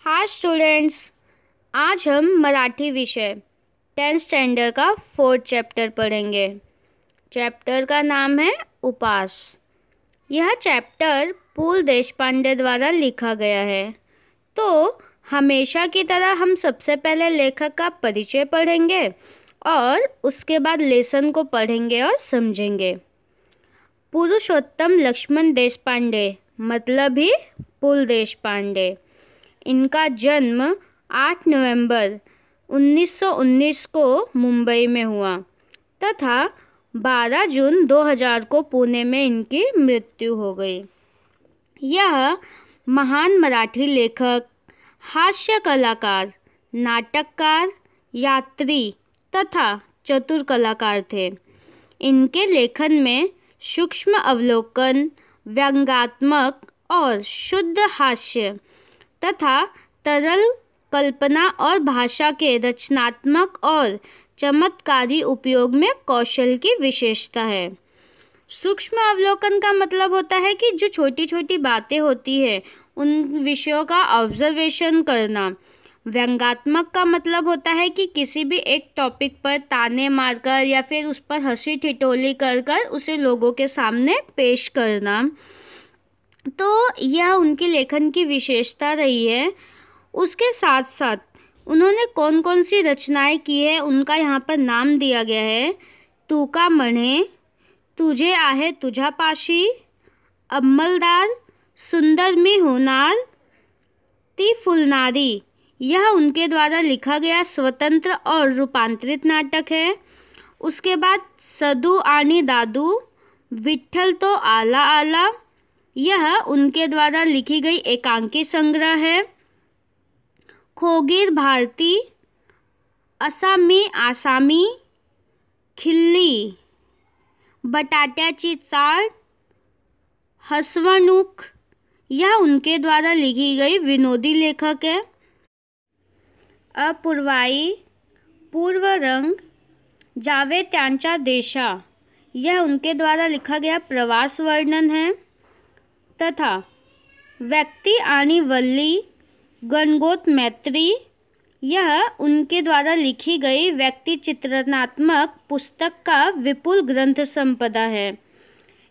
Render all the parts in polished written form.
Hi students, आज हम मराठी विषय 10th स्टैंडर्ड का 4th चैप्टर पढ़ेंगे। चैप्टर का नाम है उपास। यह चैप्टर पूल देशपांडे द्वारा लिखा गया है। तो हमेशा की तरह हम सबसे पहले लेखक का परिचय पढ़ेंगे और उसके बाद लेसन को पढ़ेंगे और समझेंगे। पुरुषोत्तम लक्ष्मण देशपांडे मतलब ही पुल देशपांडे। इनका जन्म 8 नवंबर 1919 को मुंबई में हुआ तथा 12 जून 2000 को पुणे में इनकी मृत्यु हो गई। यह महान मराठी लेखक, हास्य कलाकार, नाटककार, यात्री तथा चतुर कलाकार थे। इनके लेखन में सूक्ष्म अवलोकन, व्यंग्यात्मक और शुद्ध हास्य तथा तरल कल्पना और भाषा के रचनात्मक और चमत्कारी उपयोग में कौशल की विशेषता है। सूक्ष्म अवलोकन का मतलब होता है कि जो छोटी छोटी बातें होती है उन विषयों का ऑब्जर्वेशन करना। व्यंग्यात्मक का मतलब होता है कि किसी भी एक टॉपिक पर ताने मारकर या फिर उस पर हंसी ठिठोली कर कर उसे लोगों के सामने पेश करना। तो यह उनके लेखन की विशेषता रही है। उसके साथ साथ उन्होंने कौन कौन सी रचनाएं की है उनका यहाँ पर नाम दिया गया है। तुका म्हणे, तुझे आहे तुझा पाशी, अंमलदार, सुंदर मी होणार, ती फुलणारी यह उनके द्वारा लिखा गया स्वतंत्र और रूपांतरित नाटक है। उसके बाद सदू आणि दादू, विठ्ठल तो आला आला यह उनके द्वारा लिखी गई एकांकी संग्रह है। खोगीर भारती, असामी आसामी, खिल्ली, बटाट्याची चाळ, हसवणूक यह उनके द्वारा लिखी गई विनोदी लेखक है। अपूर्वाई, पूर्व रंग, जावे त्यांच्या देशा यह उनके द्वारा लिखा गया प्रवास वर्णन है। तथा व्यक्ति आणि वल्ली, गणगोत मैत्री यह उनके द्वारा लिखी गई व्यक्ति चित्रणात्मक पुस्तक का विपुल ग्रंथ संपदा है।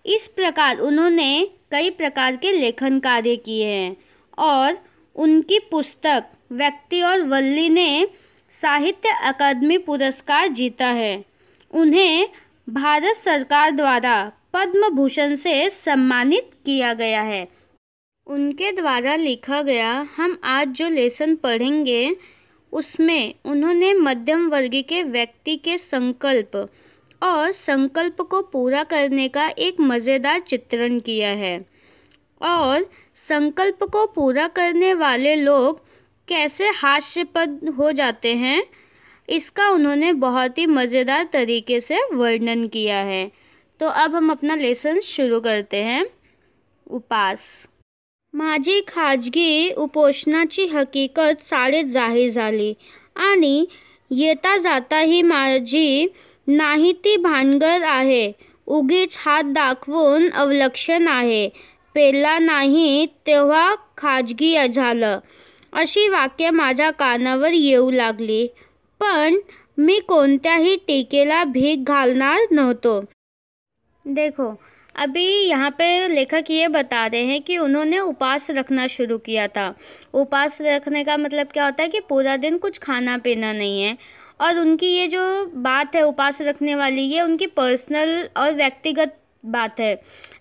इस प्रकार उन्होंने कई प्रकार के लेखन कार्य किए हैं और उनकी पुस्तक व्यक्ति और वल्ली ने साहित्य अकादमी पुरस्कार जीता है। उन्हें भारत सरकार द्वारा पद्म भूषण से सम्मानित किया गया है। उनके द्वारा लिखा गया हम आज जो लेसन पढ़ेंगे उसमें उन्होंने मध्यम वर्ग के व्यक्ति के संकल्प और संकल्प को पूरा करने का एक मज़ेदार चित्रण किया है और संकल्प को पूरा करने वाले लोग कैसे हास्यास्पद हो जाते हैं इसका उन्होंने बहुत ही मज़ेदार तरीके से वर्णन किया है। तो अब हम अपना लेसन शुरू करते हैं। उपास। माझी खाजगी उपोषणाची हकीकत शाळेत जाहीर झाली आणि येता जाता ही माझी नाही ती भानगड आहे, उगीच हात दाखवून अवलक्षण आहे, पेला नाही तेव्हा खाजगी झालं अशी वाक्य माझ्या कानावर येऊ लागली, पण मी कोणत्याही टीकेला भीक घालणार नव्हतो। देखो, अभी यहाँ पे लेखक ये बता रहे हैं कि उन्होंने उपास रखना शुरू किया था। उपास रखने का मतलब क्या होता है कि पूरा दिन कुछ खाना पीना नहीं है। और उनकी ये जो बात है उपास रखने वाली, ये उनकी पर्सनल और व्यक्तिगत बात है,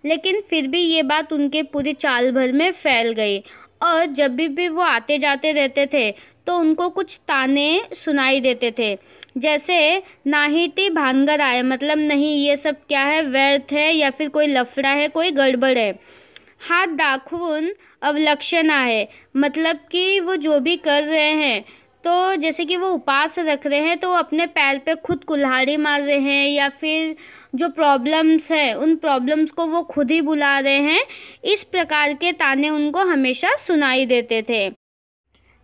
लेकिन फिर भी ये बात उनके पूरी चाल भर में फैल गई। और जब भी वो आते जाते रहते थे तो उनको कुछ ताने सुनाई देते थे, जैसे नाही ती भानगड आहे मतलब नहीं ये सब क्या है, व्यर्थ है या फिर कोई लफड़ा है, कोई गड़बड़ है। हाथ दाखवून अवलक्षण आहे मतलब कि वो जो भी कर रहे हैं, तो जैसे कि वो उपास रख रहे हैं तो वो अपने पैर पे खुद कुल्हाड़ी मार रहे हैं या फिर जो प्रॉब्लम्स है उन प्रॉब्लम्स को वो खुद ही बुला रहे हैं। इस प्रकार के ताने उनको हमेशा सुनाई देते थे।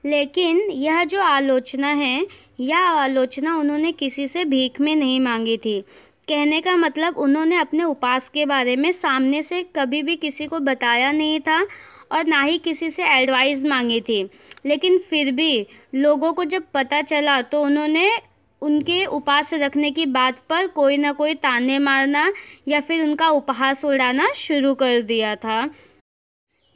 लेकिन यह जो आलोचना है, यह आलोचना उन्होंने किसी से भीख में नहीं मांगी थी। कहने का मतलब उन्होंने अपने उपास के बारे में सामने से कभी भी किसी को बताया नहीं था और ना ही किसी से एडवाइस मांगी थी। लेकिन फिर भी लोगों को जब पता चला तो उन्होंने उनके उपवास रखने की बात पर कोई ना कोई ताने मारना या फिर उनका उपहास उड़ाना शुरू कर दिया था।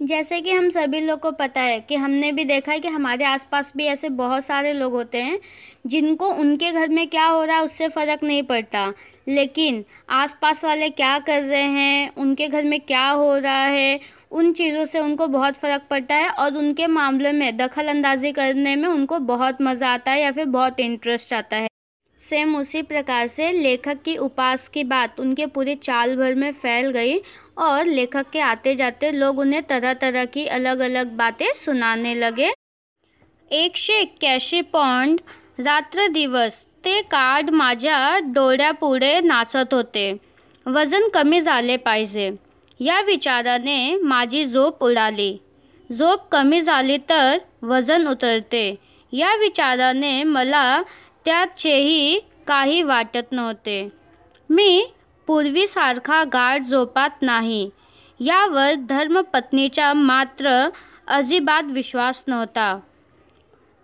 जैसे कि हम सभी लोग को पता है कि हमने भी देखा है कि हमारे आसपास भी ऐसे बहुत सारे लोग होते हैं जिनको उनके घर में क्या हो रहा है उससे फ़र्क नहीं पड़ता, लेकिन आसपास वाले क्या कर रहे हैं, उनके घर में क्या हो रहा है, उन चीज़ों से उनको बहुत फ़र्क पड़ता है और उनके मामले में दखल अंदाजी करने में उनको बहुत मज़ा आता है या फिर बहुत इंटरेस्ट आता है। सेम उसी प्रकार से लेखक की उपवास की बात उनके पूरे चाल भर में फैल गई और लेखक के आते जाते लोग उन्हें तरह तरह की अलग अलग बातें सुनाने लगे। 181 पौंड रात्र दिवस ते कार्ड माझ्या डोळ्यापुढे नाचत होते. वजन कमी झाले पाहिजे या विचाराने माझी झोप उडाली. झोप कमी झाली तर वजन उतरते या विचाराने मला त्याचेही काही वाटत नव्हते. मी पूर्वीसारखा गाढ झोपात नाही यावर धर्मपत्नीचा मात्र अजिबात विश्वास नव्हता.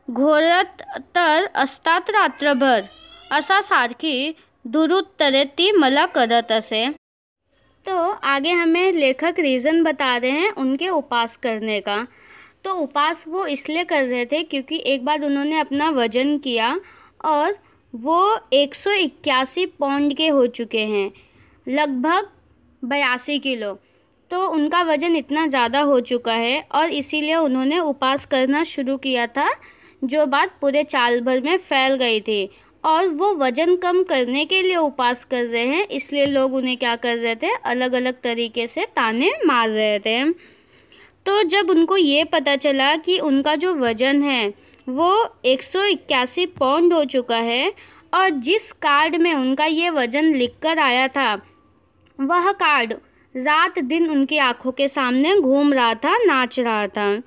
घोरत तर असतात रात्रभर असा सारखी दुरुत्तरे ती मला करत असे. तो आगे हमें लेखक रीज़न बता रहे हैं उनके उपवास करने का। तो उपवास वो इसलिए कर रहे थे क्योंकि एक बार उन्होंने अपना वज़न किया और वो 181 पौंड के हो चुके हैं, लगभग 82 किलो। तो उनका वज़न इतना ज़्यादा हो चुका है और इसीलिए उन्होंने उपवास करना शुरू किया था, जो बात पूरे चाल भर में फैल गई थी। और वो वज़न कम करने के लिए उपवास कर रहे हैं, इसलिए लोग उन्हें क्या कर रहे थे, अलग अलग तरीके से ताने मार रहे थे। तो जब उनको ये पता चला कि उनका जो वज़न है वो 181 पौंड हो चुका है और जिस कार्ड में उनका ये वज़न लिखकर आया था वह कार्ड रात दिन उनकी आंखों के सामने घूम रहा था, नाच रहा था।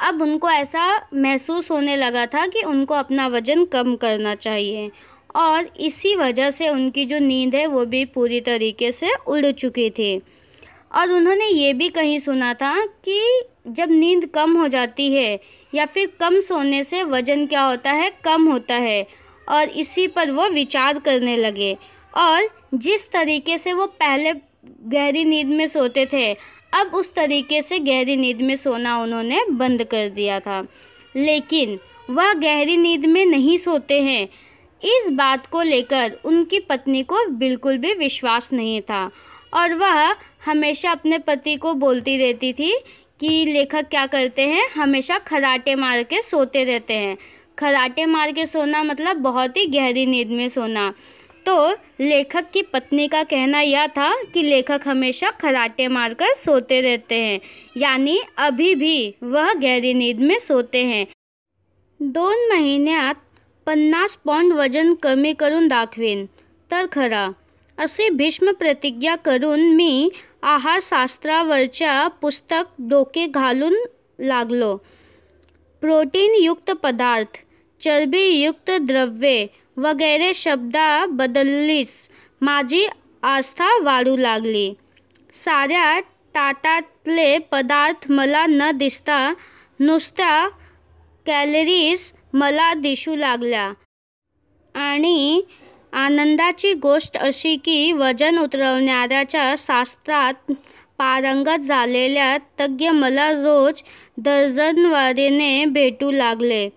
अब उनको ऐसा महसूस होने लगा था कि उनको अपना वज़न कम करना चाहिए और इसी वजह से उनकी जो नींद है वो भी पूरी तरीके से उड़ चुकी थी। और उन्होंने ये भी कहीं सुना था कि जब नींद कम हो जाती है या फिर कम सोने से वज़न क्या होता है, कम होता है। और इसी पर वो विचार करने लगे और जिस तरीके से वो पहले गहरी नींद में सोते थे अब उस तरीके से गहरी नींद में सोना उन्होंने बंद कर दिया था। लेकिन वह गहरी नींद में नहीं सोते हैं, इस बात को लेकर उनकी पत्नी को बिल्कुल भी विश्वास नहीं था और वह हमेशा अपने पति को बोलती रहती थी कि लेखक क्या करते हैं, हमेशा खर्राटे मार के सोते रहते हैं। खर्राटे मार के सोना मतलब बहुत ही गहरी नींद में सोना। तो लेखक की पत्नी का कहना यह था कि लेखक हमेशा खर्राटे मारकर सोते रहते हैं, यानी अभी भी वह गहरी नींद में सोते हैं। 2 महिन्यात 50 पौंड वजन कमी करून दाखवेन तर खरा, अशी भीष्म प्रतिज्ञा करून मी आहारशास्त्रावरच्या पुस्तक डोके घालून लागलो. प्रोटीनयुक्त पदार्थ, चरबीयुक्त द्रव्ये वगैरे शब्दा बदललीच माझी आस्था वाढू लागली. साऱ्या ताटातले पदार्थ मला न दिसता नुसत्या कॅलरीज मला दिसू लागल्या. आणि आनंदाची गोष्ट अशी की वजन उतरवण्याच्या शास्त्रात पारंगत झालेल्या तज्ज्ञ मला रोज दर्जनवारीने भेटू लागले.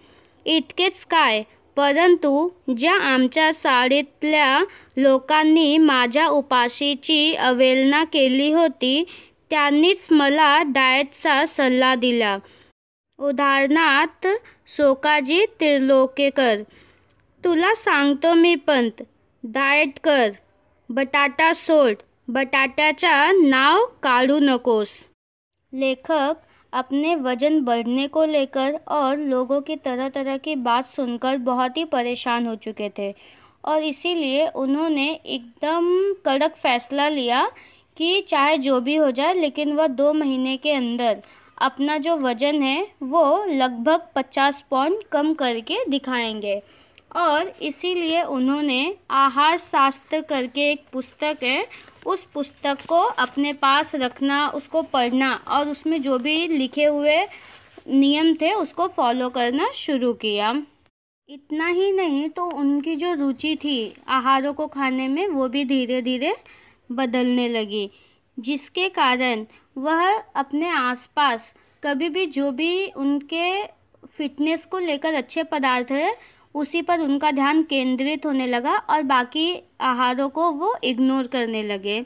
इतकेच काय, परंतु ज्या आमच्या शाळेतल्या लोकांनी माझ्या उपाशीची अवहेलना केली होती त्यांनीच मला डाएटचा सल्ला दिला. उदाहरणार्थ शोकाजी तिर्लोकेकर. तुला सांगतो मी पंत, डाएट कर, बटाटा सोड, बटाट्याचा नाव काढू नकोस. लेखक अपने वजन बढ़ने को लेकर और लोगों की तरह तरह की बात सुनकर बहुत ही परेशान हो चुके थे और इसीलिए उन्होंने एकदम कड़क फैसला लिया कि चाहे जो भी हो जाए लेकिन वह 2 महीने के अंदर अपना जो वज़न है वो लगभग 50 पौंड कम करके दिखाएंगे। और इसीलिए उन्होंने आहार शास्त्र करके एक पुस्तक है उस पुस्तक को अपने पास रखना, उसको पढ़ना और उसमें जो भी लिखे हुए नियम थे उसको फॉलो करना शुरू किया। इतना ही नहीं तो उनकी जो रुचि थी आहारों को खाने में वो भी धीरे धीरे बदलने लगी, जिसके कारण वह अपने आसपास कभी भी जो भी उनके फिटनेस को लेकर अच्छे पदार्थ है उसी पर उनका ध्यान केंद्रित होने लगा और बाकी आहारों को वो इग्नोर करने लगे।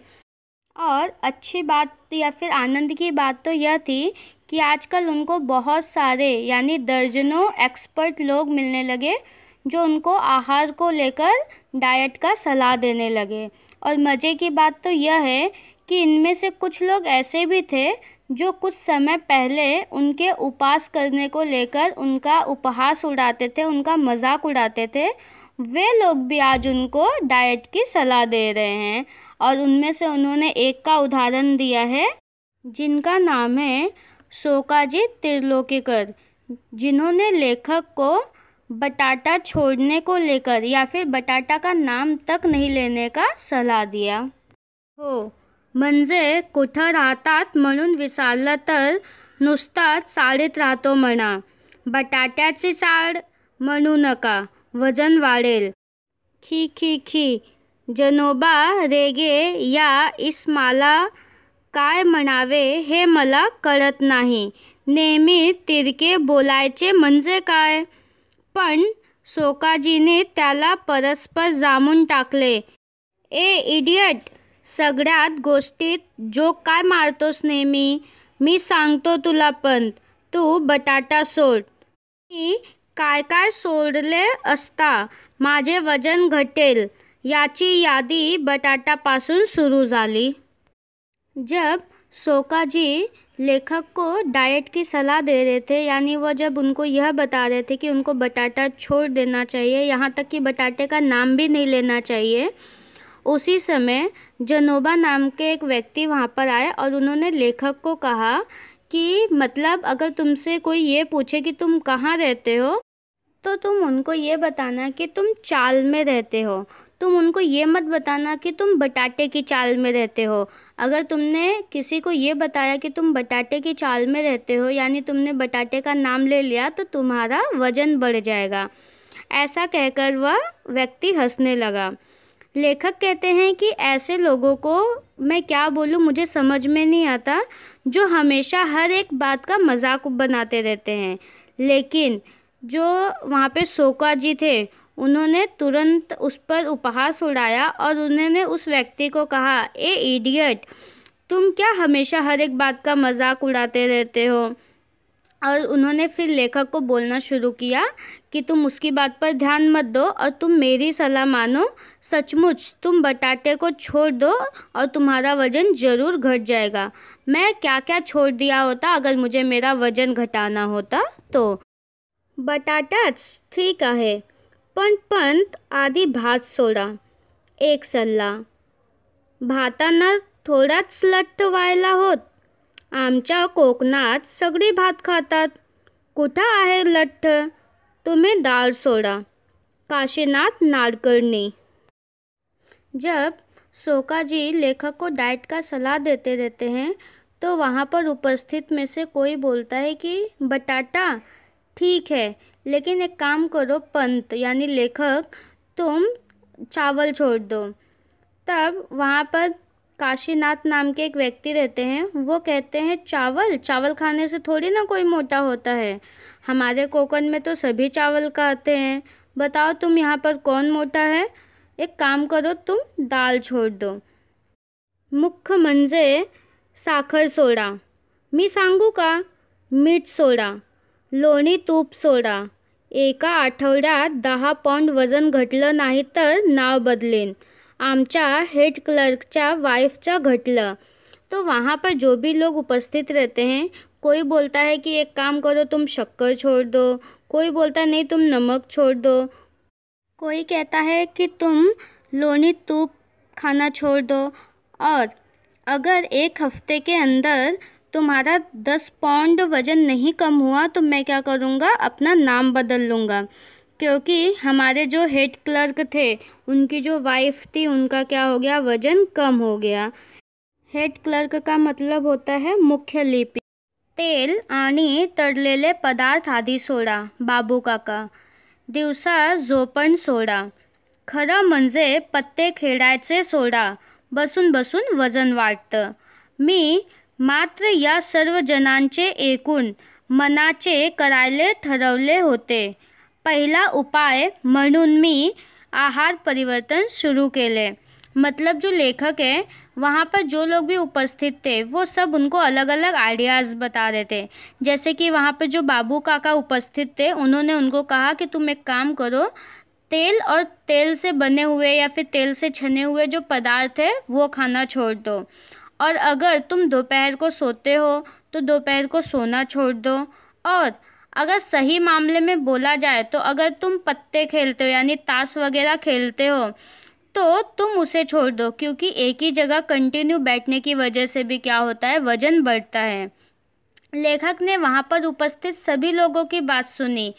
और अच्छी बात या फिर आनंद की बात तो यह थी कि आजकल उनको बहुत सारे यानी दर्जनों एक्सपर्ट लोग मिलने लगे जो उनको आहार को लेकर डाइट का सलाह देने लगे। और मज़े की बात तो यह है कि इनमें से कुछ लोग ऐसे भी थे जो कुछ समय पहले उनके उपवास करने को लेकर उनका उपहास उड़ाते थे, उनका मजाक उड़ाते थे, वे लोग भी आज उनको डाइट की सलाह दे रहे हैं। और उनमें से उन्होंने एक का उदाहरण दिया है जिनका नाम है शोकाजी त्रिलोकीकर, जिन्होंने लेखक को बटाटा छोड़ने को लेकर या फिर बटाटा का नाम तक नहीं लेने का सलाह दिया। हो म्हणजे कुठं राहतात म्हणून विचारलं तर नुसताच चाळीत राहतो म्हणा, बटाट्याची चाळ म्हणू नका, वजन वाढेल। खी खी खी, जनोबा रेगे या इस्माला काय म्हणावे हे मला कळत नाही, नेहमी तिरके बोलायचे म्हणजे काय। पण शोकाजीने त्याला परस्पर जामून टाकले। ए इडियट, सगळ्यात गोष्टीत जोक काय मारतोस नेहमी, मी सांगतो तुला पण तू बटाटा सोड। मी काय काय सोडले असता माझे वजन घटेल याची यादी बटाटापासून सुरू झाली। जब शोकाजी लेखक को डाइट की सलाह दे रहे थे, यानी वो जब उनको यह बता रहे थे कि उनको बटाटा छोड़ देना चाहिए, यहाँ तक कि बटाटे का नाम भी नहीं लेना चाहिए, उसी समय जनोबा नाम के एक व्यक्ति वहाँ पर आए और उन्होंने लेखक को कहा कि मतलब अगर तुमसे कोई ये पूछे कि तुम कहाँ रहते हो तो तुम उनको ये बताना कि तुम चाल में रहते हो, तुम उनको ये मत बताना कि तुम बटाटे की चाल में रहते हो। अगर तुमने किसी को ये बताया कि तुम बटाटे की चाल में रहते हो यानी तुमने बटाटे का नाम ले लिया तो तुम्हारा वजन बढ़ जाएगा। ऐसा कहकर वह व्यक्ति हंसने लगा। लेखक कहते हैं कि ऐसे लोगों को मैं क्या बोलूँ, मुझे समझ में नहीं आता, जो हमेशा हर एक बात का मजाक बनाते रहते हैं। लेकिन जो वहाँ पे शोकाजी थे उन्होंने तुरंत उस पर उपहास उड़ाया और उन्होंने उस व्यक्ति को कहा, ए इडियट, तुम क्या हमेशा हर एक बात का मजाक उड़ाते रहते हो। और उन्होंने फिर लेखक को बोलना शुरू किया कि तुम उसकी बात पर ध्यान मत दो और तुम मेरी सलाह मानो, सचमुच तुम बटाटे को छोड़ दो और तुम्हारा वज़न ज़रूर घट जाएगा। मैं क्या क्या छोड़ दिया होता अगर मुझे मेरा वज़न घटाना होता तो। बटाटाच ठीक आहे, पण पंत आधी भात सोडा। एक सल्ला, भातानं थोडाच लठ्ठ व्हायला होत। आमच्या कोकणात सगळी भात खातात, कुठं आहे लठ्ठ, तुम्ही डाळ सोडा। काशीनाथ नाडकर्णी। जब शोकाजी लेखक को डाइट का सलाह देते रहते हैं तो वहाँ पर उपस्थित में से कोई बोलता है कि बटाटा ठीक है, लेकिन एक काम करो पंत यानी लेखक, तुम चावल छोड़ दो। तब वहाँ पर काशीनाथ नाम के एक व्यक्ति रहते हैं, वो कहते हैं चावल चावल खाने से थोड़ी ना कोई मोटा होता है, हमारे कोकण में तो सभी चावल खाते हैं, बताओ तुम यहाँ पर कौन मोटा है। एक काम करो, तुम दाल छोड़ दो। मुख्य म्हणजे साखर सोडा, मी सांगू का, मीठ सोडा, लोणी तूप सोडा। एका आठवड्यात 10 पौंड वजन घटलं नाही तर नाव बदलेन, आमच्या हेड क्लर्कच्या वाइफच्या घटलं। तो वहाँ पर जो भी लोग उपस्थित रहते हैं, कोई बोलता है कि एक काम करो तुम शक्कर छोड़ दो, कोई बोलता है नहीं तुम नमक छोड़ दो, कोई कहता है कि तुम लोनी तूप खाना छोड़ दो, और अगर एक हफ्ते के अंदर तुम्हारा 10 पौंड वज़न नहीं कम हुआ तो मैं क्या करूँगा, अपना नाम बदल लूँगा। क्योंकि हमारे जो हेड क्लर्क थे उनकी जो वाइफ थी उनका क्या हो गया, वजन कम हो गया। हेड क्लर्क का मतलब होता है मुख्य लिपी। तेल आणि तळलेले पदार्थ आधी सोडा बाबू काका, दिवसा झोपण सोडा, खरं म्हणजे पत्ते खेळायचे सोडा, बसून बसून वजन वाढतं। मी मात्र या सर्व जणांचे एकूण मनाचे करायले ठरवले होते। पहला उपाय म्हणून मी आहार परिवर्तन शुरू केले। मतलब जो लेखक है वहाँ पर जो लोग भी उपस्थित थे वो सब उनको अलग अलग आइडियाज़ बता रहे थे। जैसे कि वहाँ पर जो बाबू काका उपस्थित थे उन्होंने उनको कहा कि तुम एक काम करो, तेल और तेल से बने हुए या फिर तेल से छने हुए जो पदार्थ है वो खाना छोड़ दो, और अगर तुम दोपहर को सोते हो तो दोपहर को सोना छोड़ दो, और अगर सही मामले में बोला जाए तो अगर तुम पत्ते खेलते हो यानी ताश वगैरह खेलते हो तो तुम उसे छोड़ दो, क्योंकि एक ही जगह कंटिन्यू बैठने की वजह से भी क्या होता है, वजन बढ़ता है। लेखक ने वहाँ पर उपस्थित सभी लोगों की बात सुनी,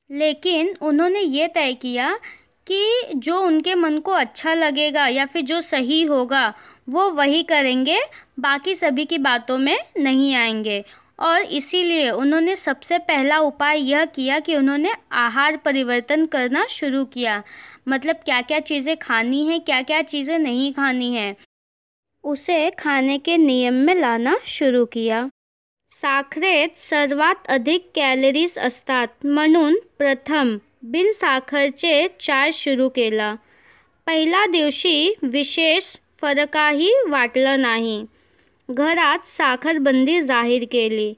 लेकिन उन्होंने ये तय किया कि जो उनके मन को अच्छा लगेगा या फिर जो सही होगा वो वही करेंगे, बाकी सभी की बातों में नहीं आएंगे। और इसीलिए उन्होंने सबसे पहला उपाय यह किया कि उन्होंने आहार परिवर्तन करना शुरू किया। मतलब क्या क्या चीज़ें खानी है, क्या क्या चीज़ें नहीं खानी है, उसे खाने के नियम में लाना शुरू किया। साखरेत सर्वात अधिक कॅलरीज असतात म्हणून प्रथम बिन साखरचे चाय सुरू केला। पहिल्या दिवशी विशेष फरकही वाटला नाही। घरात साखरबंदी जाहीर केली।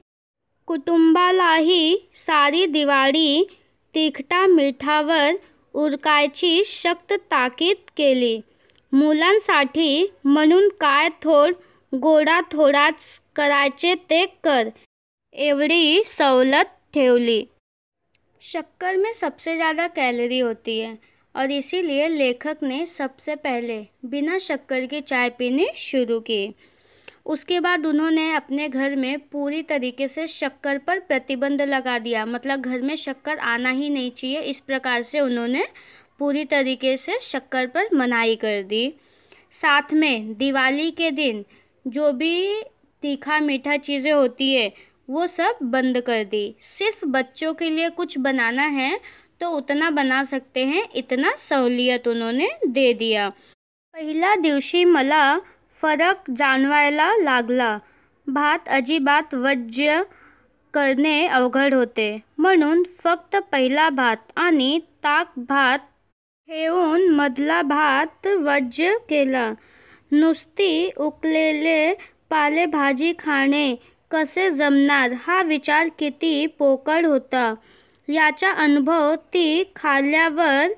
कुटुंबालाही सारी दिवाळी तिखटा मिठावर उरकायची सक्त ताकीद केली। मुलांसाठी म्हणून काय थोड गोडा थोडाच करायचे ते कर, एवढी सवलत ठेवली। शक्कर में सबसे ज़्यादा कैलोरी होती है और इसीलिए लेखक ने सबसे पहले बिना शक्कर की चाय पीनी शुरू की। उसके बाद उन्होंने अपने घर में पूरी तरीके से शक्कर पर प्रतिबंध लगा दिया। मतलब घर में शक्कर आना ही नहीं चाहिए, इस प्रकार से उन्होंने पूरी तरीके से शक्कर पर मनाही कर दी। साथ में दिवाली के दिन जो भी तीखा मीठा चीज़ें होती है वो सब बंद कर दी। सिर्फ बच्चों के लिए कुछ बनाना है तो उतना बना सकते हैं, इतना सहूलियत उन्होंने दे दिया। पहिल्या दिवशी मला फरक जाणवायला लागला। भात अजिबात वर्ज्य करणे अवघड होते, म्हणून फक्त पहिला भात आणि ताक भात ठेवून मधला भात वर्ज्य केला। नुसती उकलेले पालेभाजी खाणे कसे जमणार हा विचार किती पोकळ होता याचा अनुभव ती खाल्ल्यावर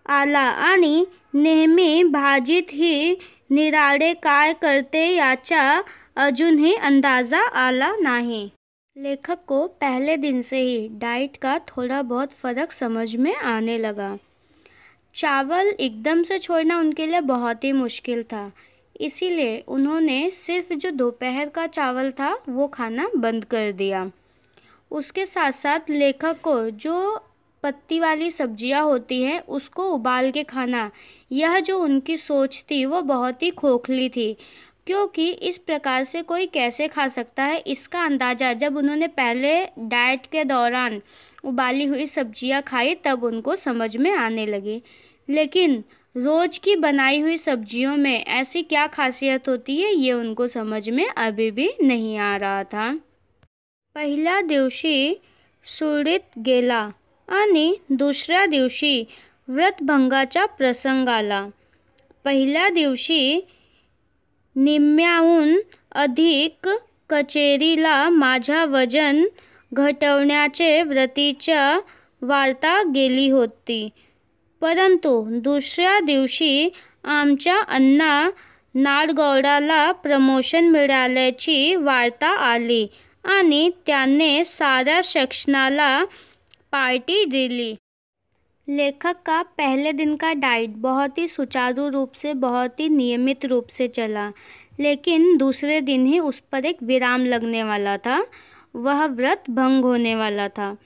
आला, आणि नेहमी भाजीत ही निराळे काय करते याचा अजूनही अंदाजा आला नहीं। लेखक को पहले दिन से ही डाइट का थोड़ा बहुत फ़र्क समझ में आने लगा। चावल एकदम से छोड़ना उनके लिए बहुत ही मुश्किल था, इसीलिए उन्होंने सिर्फ जो दोपहर का चावल था वो खाना बंद कर दिया। उसके साथ साथ लेखक को जो पत्ती वाली सब्जियां होती हैं उसको उबाल के खाना, यह जो उनकी सोच थी वो बहुत ही खोखली थी, क्योंकि इस प्रकार से कोई कैसे खा सकता है इसका अंदाज़ा जब उन्होंने पहले डाइट के दौरान उबाली हुई सब्जियां खाई तब उनको समझ में आने लगी। लेकिन रोज़ की बनाई हुई सब्जियों में ऐसी क्या खासियत होती है ये उनको समझ में अभी भी नहीं आ रहा था। पहिल्या दिवशी सुरळीत गेला आणि दुसऱ्या दिवशी व्रतभंगाचा प्रसंग आला। पहिल्या दिवशी निम्म्याहून अधिक कचेरीला माझ्या वजन घटवण्याचे व्रतीच्या वार्ता गेली होती, परंतु दुसऱ्या दिवशी आमच्या अण्णा नाडगौडाला प्रमोशन मिळाल्याची वार्ता आली आणि त्याने साऱ्या सेक्शनाला पार्टी दिली। लेखक का पहले दिन का डाइट बहुत ही सुचारू रूप से, बहुत ही नियमित रूप से चला, लेकिन दूसरे दिन ही उस पर एक विराम लगने वाला था, वह व्रत भंग होने वाला था।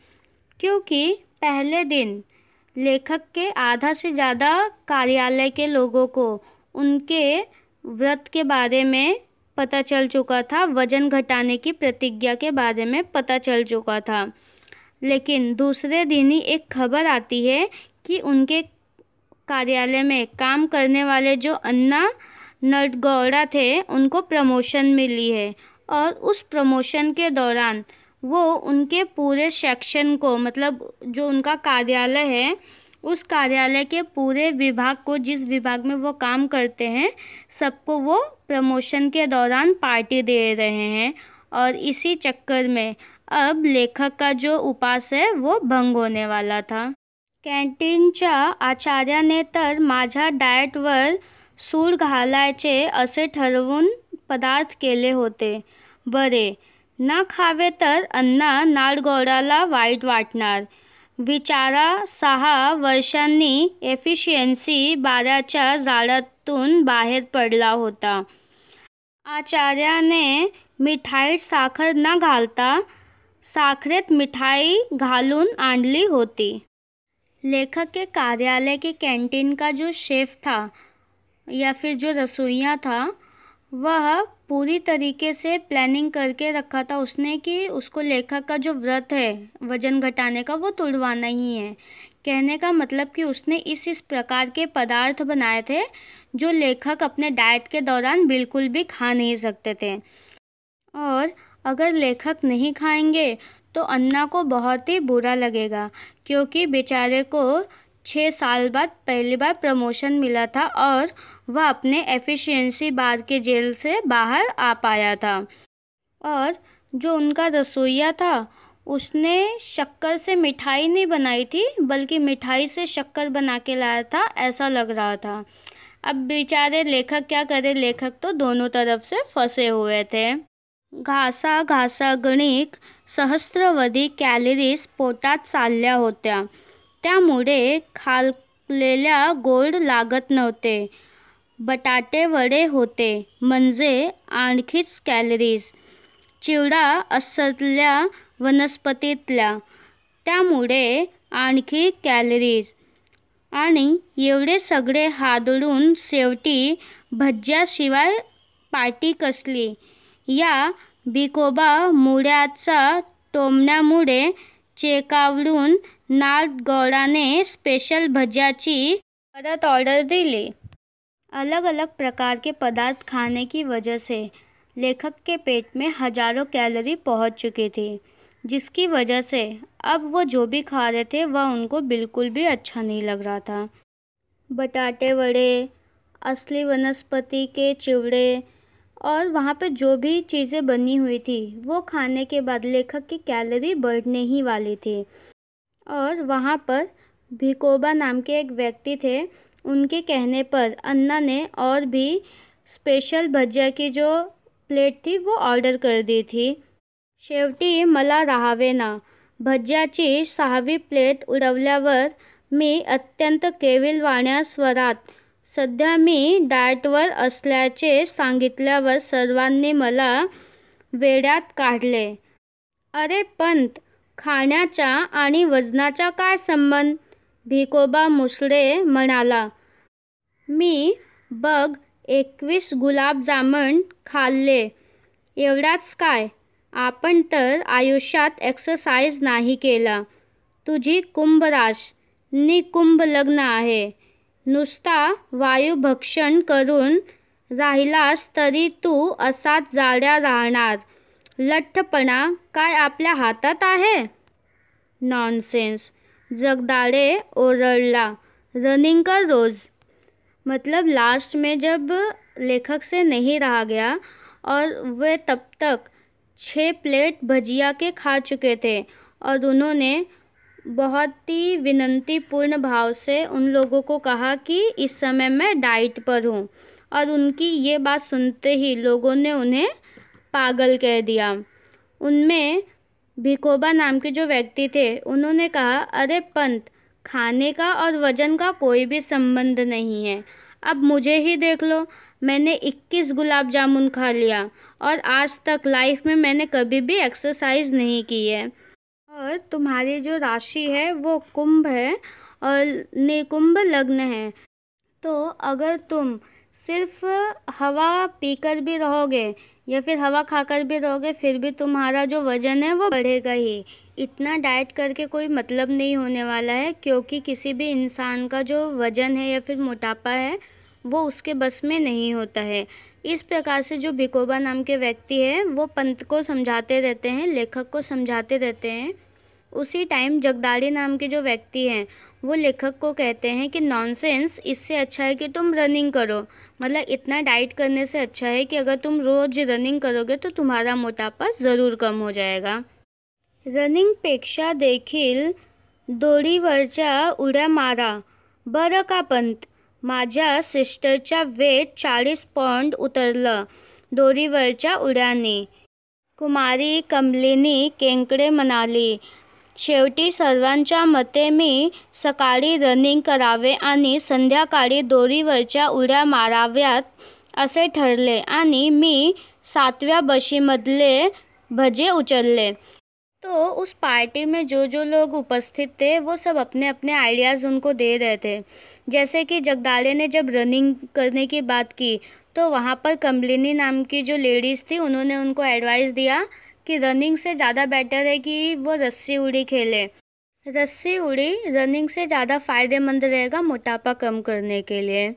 क्योंकि पहले दिन लेखक के आधा से ज़्यादा कार्यालय के लोगों को उनके व्रत के बारे में पता चल चुका था, वजन घटाने की प्रतिज्ञा के बारे में पता चल चुका था। लेकिन दूसरे दिन ही एक खबर आती है कि उनके कार्यालय में काम करने वाले जो अन्ना नटगौड़ा थे उनको प्रमोशन मिली है, और उस प्रमोशन के दौरान वो उनके पूरे सेक्शन को, मतलब जो उनका कार्यालय है उस कार्यालय के पूरे विभाग को, जिस विभाग में वो काम करते हैं, सबको वो प्रमोशन के दौरान पार्टी दे रहे हैं। और इसी चक्कर में अब लेखक का जो उपवास है वो भंग होने वाला था। कॅन्टीनच्या आचार्याने तर माझ्या डाएटवर सूड घालायचे असे ठरवून पदार्थ केले होते। बरे, ना खावे तर अण्णा नाडगौडाला वाईट वाटणार। बिचारा 6 वर्षांनी एफिशियन्सी 12च्या जाळ्यातून बाहेर पडला होता। आचार्याने मिठाईत साखर न घालता साखरेत मिठाई घालून आणली होती। लेखक के कार्यालय के कैंटीन का जो शेफ था या फिर जो रसोइया था, वह पूरी तरीके से प्लानिंग करके रखा था उसने कि उसको लेखक का जो व्रत है वजन घटाने का वो तोड़वाना ही है। कहने का मतलब कि उसने इस प्रकार के पदार्थ बनाए थे जो लेखक अपने डाइट के दौरान बिल्कुल भी खा नहीं सकते थे, और अगर लेखक नहीं खाएंगे तो अन्ना को बहुत ही बुरा लगेगा, क्योंकि बेचारे को 6 साल बाद पहली बार प्रमोशन मिला था और वह अपने एफिशिएंसी बार के जेल से बाहर आ पाया था। और जो उनका रसोइया था उसने शक्कर से मिठाई नहीं बनाई थी, बल्कि मिठाई से शक्कर बना के लाया था, ऐसा लग रहा था। अब बेचारे लेखक क्या करे, लेखक तो दोनों तरफ से फंसे हुए थे। घासा घासा गणिक सहस्त्रवधी कॅलरीज पोटात चालल्या होत्या, त्यामुळे खाल्लेल्या गोड लागत नव्हते। बटाटे वडे होते म्हणजे आणखीच कॅलरीज। चिवडा असल्या वनस्पतीतल्या, त्यामुळे आणखी कॅलरीज। आणि एवढे सगळे हादडून शेवटी भज्याशिवाय पार्टी कसली। या भिकोबा मुळ्याचा टोमण्यामुळे चेकावून नाडगौडाने स्पेशल भज्याची परत ऑर्डर दिली। अलग अलग प्रकार के पदार्थ खाने की वजह से लेखक के पेट में हजारों कैलोरी पहुंच चुकी थी, जिसकी वजह से अब वो जो भी खा रहे थे वह उनको बिल्कुल भी अच्छा नहीं लग रहा था। बटाटे वड़े, असली वनस्पति के चिवड़े और वहाँ पे जो भी चीज़ें बनी हुई थी वो खाने के बाद लेखक की कैलोरी बढ़ने ही वाली थी। और वहाँ पर भिकोबा नाम के एक व्यक्ति थे, उनके कहने पर अन्ना ने और भी स्पेशल भज्या की जो प्लेट थी वो ऑर्डर कर दी थी। शेवटी मला राहावेना। भज्याची 6वी प्लेट उडवल्यावर मी अत्यंत केविलवाण्या स्वरात सध्या मी डाएटवर असल्याचे सांगितल्यावर सर्वांनी मला वेड्यात काढले। अरे पंत, खाण्याचा आणि वजनाचा काय संबंध? भिकोबा मुसळे म्हणाला। मी बघ 21 गुलाबजामुन खाल्ले, एवढाच काय? आपण तर आयुष्यात एक्सरसाइज नाही केला। तुझी कुंभराश नि कुंभ लग्न आहे। नुसता वायुभक्षण करून राहिलास तरी तू असाच जाड्या राहणार। लठ्ठपणा काय आपल्या हातात आहे? नॉनसेंस, जगदाळे ओरडला। रनिंग कर रोज। मतलब लास्ट में जब लेखक से नहीं रहा गया और वे तब तक 6 प्लेट भजिया के खा चुके थे, और उन्होंने बहुत ही विनंतीपूर्ण भाव से उन लोगों को कहा कि इस समय मैं डाइट पर हूँ, और उनकी ये बात सुनते ही लोगों ने उन्हें पागल कह दिया। उनमें भिकोबा नाम के जो व्यक्ति थे उन्होंने कहा, अरे पंत, खाने का और वजन का कोई भी संबंध नहीं है। अब मुझे ही देख लो, मैंने 21 गुलाब जामुन खा लिया और आज तक लाइफ में मैंने कभी भी एक्सरसाइज नहीं की है। और तुम्हारी जो राशि है वो कुंभ है, और निकुंभ लग्न है। तो अगर तुम सिर्फ हवा पीकर भी रहोगे या फिर हवा खाकर भी रहोगे, फिर भी तुम्हारा जो वज़न है वो बढ़ेगा ही। इतना डाइट करके कोई मतलब नहीं होने वाला है, क्योंकि किसी भी इंसान का जो वज़न है या फिर मोटापा है वो उसके बस में नहीं होता है। इस प्रकार से जो भिकोबा नाम के व्यक्ति है वो पंत को समझाते रहते हैं, लेखक को समझाते रहते हैं। उसी टाइम जगदाड़ी नाम के जो व्यक्ति हैं वो लेखक को कहते हैं कि नॉनसेंस, इससे अच्छा है कि तुम रनिंग करो। मतलब इतना डाइट करने से अच्छा है कि अगर तुम रोज रनिंग करोगे तो तुम्हारा मोटापा ज़रूर कम हो जाएगा। रनिंगपेक्षा देखील दोरीवरच्या उड्या मारा बरं का पंत, माझ्या सिस्टरच्या वेट 40 पौंड उतरलं दोरीवरच्या उड्याने, कुमारी कमलिनी केंकडे म्हणाली. शेवटी सर्वांच्या मते मी सकाळी रनिंग करावे आणि संध्याकाळी दोरीवरच्या उड्या माराव्यात असे ठरले आणि मी 7व्या बशीमधले भजे उचलले. तो उस पार्टी में जो लोग उपस्थित थे वो सब अपने अपने आइडियाज़ उनको दे रहे थे। जैसे कि जगदाड़े ने जब रनिंग करने की बात की तो वहाँ पर कमलिनी नाम की जो लेडीज़ थी उन्होंने उनको एडवाइस दिया कि रनिंग से ज़्यादा बेटर है कि वो रस्सी उड़ी खेले। रस्सी उड़ी रनिंग से ज़्यादा फ़ायदेमंद रहेगा मोटापा कम करने के लिए।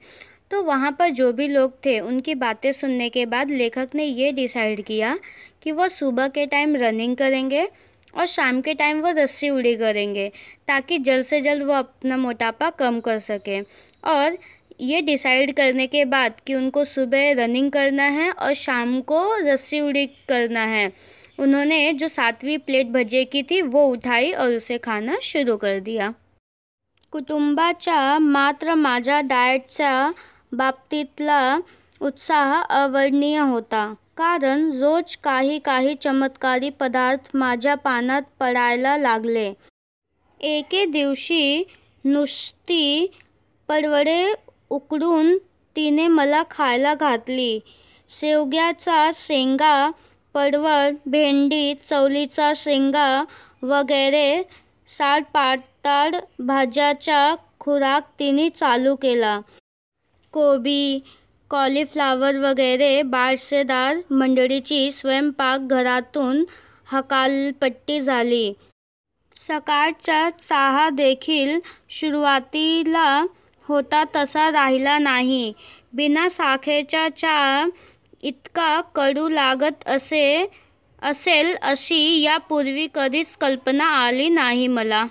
तो वहाँ पर जो भी लोग थे उनकी बातें सुनने के बाद लेखक ने ये डिसाइड किया कि वो सुबह के टाइम रनिंग करेंगे और शाम के टाइम वो रस्सी उड़ी करेंगे, ताकि जल्द से जल्द वो अपना मोटापा कम कर सकें। और ये डिसाइड करने के बाद कि उनको सुबह रनिंग करना है और शाम को रस्सी उड़ी करना है, उन्होंने जो 7वीं प्लेट भजे की थी वो उठाई और उसे खाना शुरू कर दिया। कुटुंबाच्या मात्र माझ्या डाएटच्या बाबतीतला उत्साह अवर्णनीय होता, कारण रोज काही काही चमत्कारी पदार्थ माझ्या पानात पडायला लागले. एके दिवशी नुसती पडवळे उकडून तिने मला खायला घातली. शेवग्याचा शेंगा, पडवळ, भेंडी, चवळीचा शेंगा वगैरे साडपाताड भाज्याचा खुराक तिने चालू केला. कोबी, कॉलीफ्लावर वगैरे बारसेदार मंडळीची स्वयंपाकघरातून हकालपट्टी झाली. सकाळचा चहा देखील सुरुवातीला होता तसा राहिला नाही. बिना साखरेचा चहा इतका कडू लागत असेल अशी यापूर्वी कधीच कल्पना आली नहीं मला.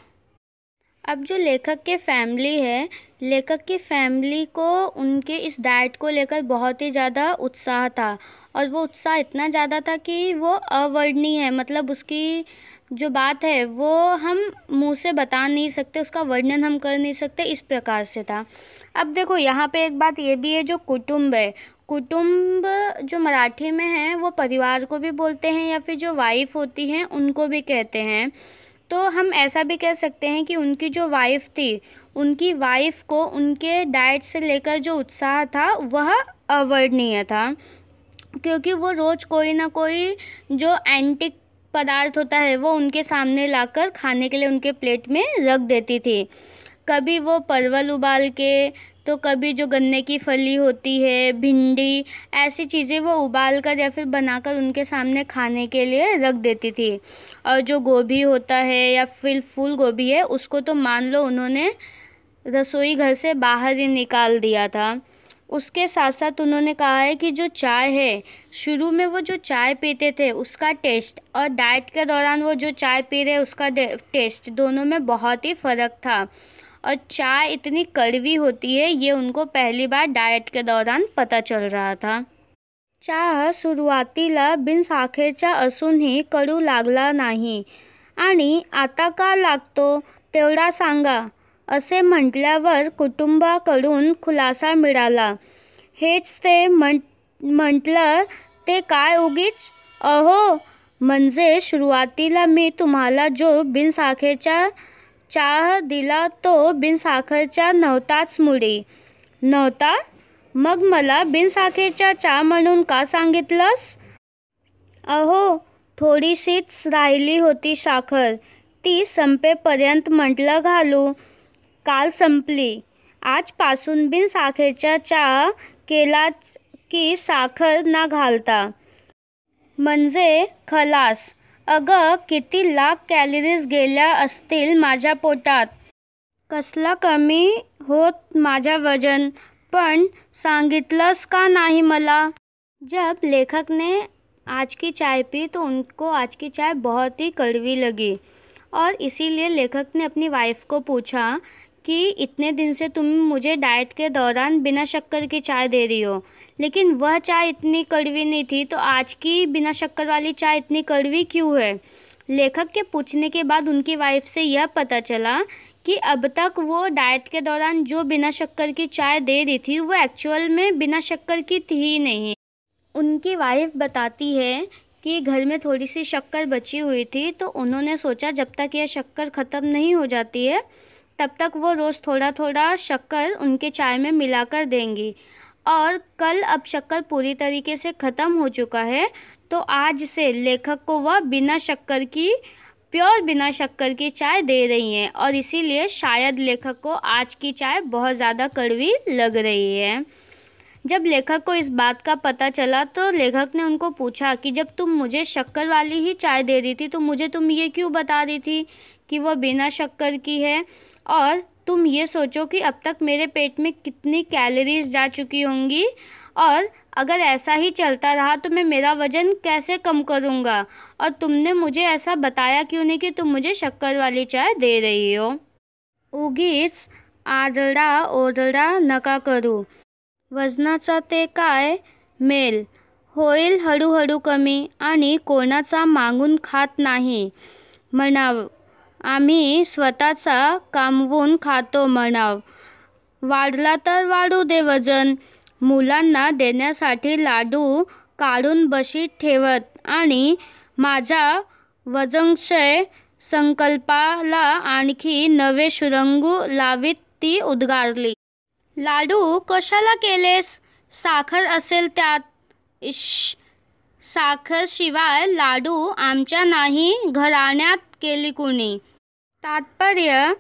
अब जो लेखक के फैमिली है, लेखक की फैमिली को उनके इस डाइट को लेकर बहुत ही ज़्यादा उत्साह था, और वो उत्साह इतना ज़्यादा था कि वो अवर्णनीय है। मतलब उसकी जो बात है वो हम मुंह से बता नहीं सकते, उसका वर्णन हम कर नहीं सकते, इस प्रकार से था। अब देखो यहाँ पे एक बात ये भी है, जो कुटुंब है, कुटुंब जो मराठी में है वो परिवार को भी बोलते हैं या फिर जो वाइफ होती हैं उनको भी कहते हैं। तो हम ऐसा भी कह सकते हैं कि उनकी जो वाइफ थी, उनकी वाइफ को उनके डाइट से लेकर जो उत्साह था वह अवर्णनीय था, क्योंकि वो रोज़ कोई ना कोई जो एंटिक पदार्थ होता है वो उनके सामने लाकर खाने के लिए उनके प्लेट में रख देती थी। कभी वो परवल उबाल के, तो कभी जो गन्ने की फली होती है, भिंडी, ऐसी चीज़ें वो उबाल कर या फिर बनाकर उनके सामने खाने के लिए रख देती थी। और जो गोभी होता है या फिर फूल गोभी है, उसको तो मान लो उन्होंने रसोई घर से बाहर ही निकाल दिया था। उसके साथ साथ उन्होंने कहा है कि जो चाय है, शुरू में वो जो चाय पीते थे उसका टेस्ट और डाइट के दौरान वो जो चाय पी रहे उसका टेस्ट, दोनों में बहुत ही फ़र्क था। और चाय इतनी कड़वी होती है ये उनको पहली बार डाइट के दौरान पता चल रहा था। चहा सुरुवातीला बिन साखरेचा असूनही कडू लागला नाही, आणि आता का लागतो तेवढा सांगा, असे म्हटल्यावर कुटुंबाकडून खुलासा मिळाला. हेच ते म्हटलं ते काय उगीच? अहो, म्हणजे सुरुवातीला मी तुम्हाला जो बिनसाखरेचा चहा दिला तो बिनसाखरेचा नव्हताच मुळी. नव्हता? मग मला बिनसाखरेचा चहा म्हणून का सांगितलंस? अहो, थोडीशीच राहिली होती साखर, ती संपेपर्यंत म्हटलं घालू. काल संपली. आजपासून बिनसाखरेचा चहा केला की साखर ना घालता. म्हणजे खलास. अगं, किती लाख कॅलरीज गेल्या असतील माझ्या पोटात. कसला कमी होत माझा वजन. पण सांगितलंस का नाही मला. जब लेखक ने आज की चाय पी तो उनको आज की चाय बहुत ही कड़वी लगी और इसीलिए लेखक ने अपनी वाइफ को पूछा कि इतने दिन से तुम मुझे डाइट के दौरान बिना शक्कर की चाय दे रही हो, लेकिन वह चाय इतनी कड़वी नहीं थी, तो आज की बिना शक्कर वाली चाय इतनी कड़वी क्यों है. लेखक के पूछने के बाद उनकी वाइफ से यह पता चला कि अब तक वो डाइट के दौरान जो बिना शक्कर की चाय दे रही थी वो एक्चुअल में बिना शक्कर की थी ही नहीं. उनकी वाइफ बताती है कि घर में थोड़ी सी शक्कर बची हुई थी, तो उन्होंने सोचा जब तक यह शक्कर ख़त्म नहीं हो जाती है तब तक वो रोज़ थोड़ा थोड़ा शक्कर उनके चाय में मिलाकर देंगी. और कल अब शक्कर पूरी तरीके से ख़त्म हो चुका है, तो आज से लेखक को वह बिना शक्कर की प्योर बिना शक्कर की चाय दे रही हैं और इसीलिए शायद लेखक को आज की चाय बहुत ज़्यादा कड़वी लग रही है. जब लेखक को इस बात का पता चला तो लेखक ने उनको पूछा कि जब तुम मुझे शक्कर वाली ही चाय दे रही थी तो मुझे तुम ये क्यों बता रही थी कि वह बिना शक्कर की है. और तुम ये सोचो कि अब तक मेरे पेट में कितनी कैलोरीज जा चुकी होंगी और अगर ऐसा ही चलता रहा तो मैं मेरा वज़न कैसे कम करूँगा. और तुमने मुझे ऐसा बताया क्यों नहीं कि तुम मुझे शक्कर वाली चाय दे रही हो. उगीच आरडा ओरडा नका करू. वजनाचा ते काय मेल होईल हळूहळू कमी आणि कोणाचा मागून खात नाही म्हणाव. आम्ही स्वतःचा कामवून खातो म्हणाव. वाढला तर वाढू दे वजन. मुलांना देण्यासाठी लाडू काढून बशीत ठेवत आणि माझ्या वजनक्षय संकल्पाला आणखी नवे सुरंगू लावीत ती उद्गारली. लाडू कशाला केलेस. साखर असेल त्यात. इश्श, साखरशिवाय लाडू आमच्या नाही घराण्यात केली कुणी. तात्पर्य,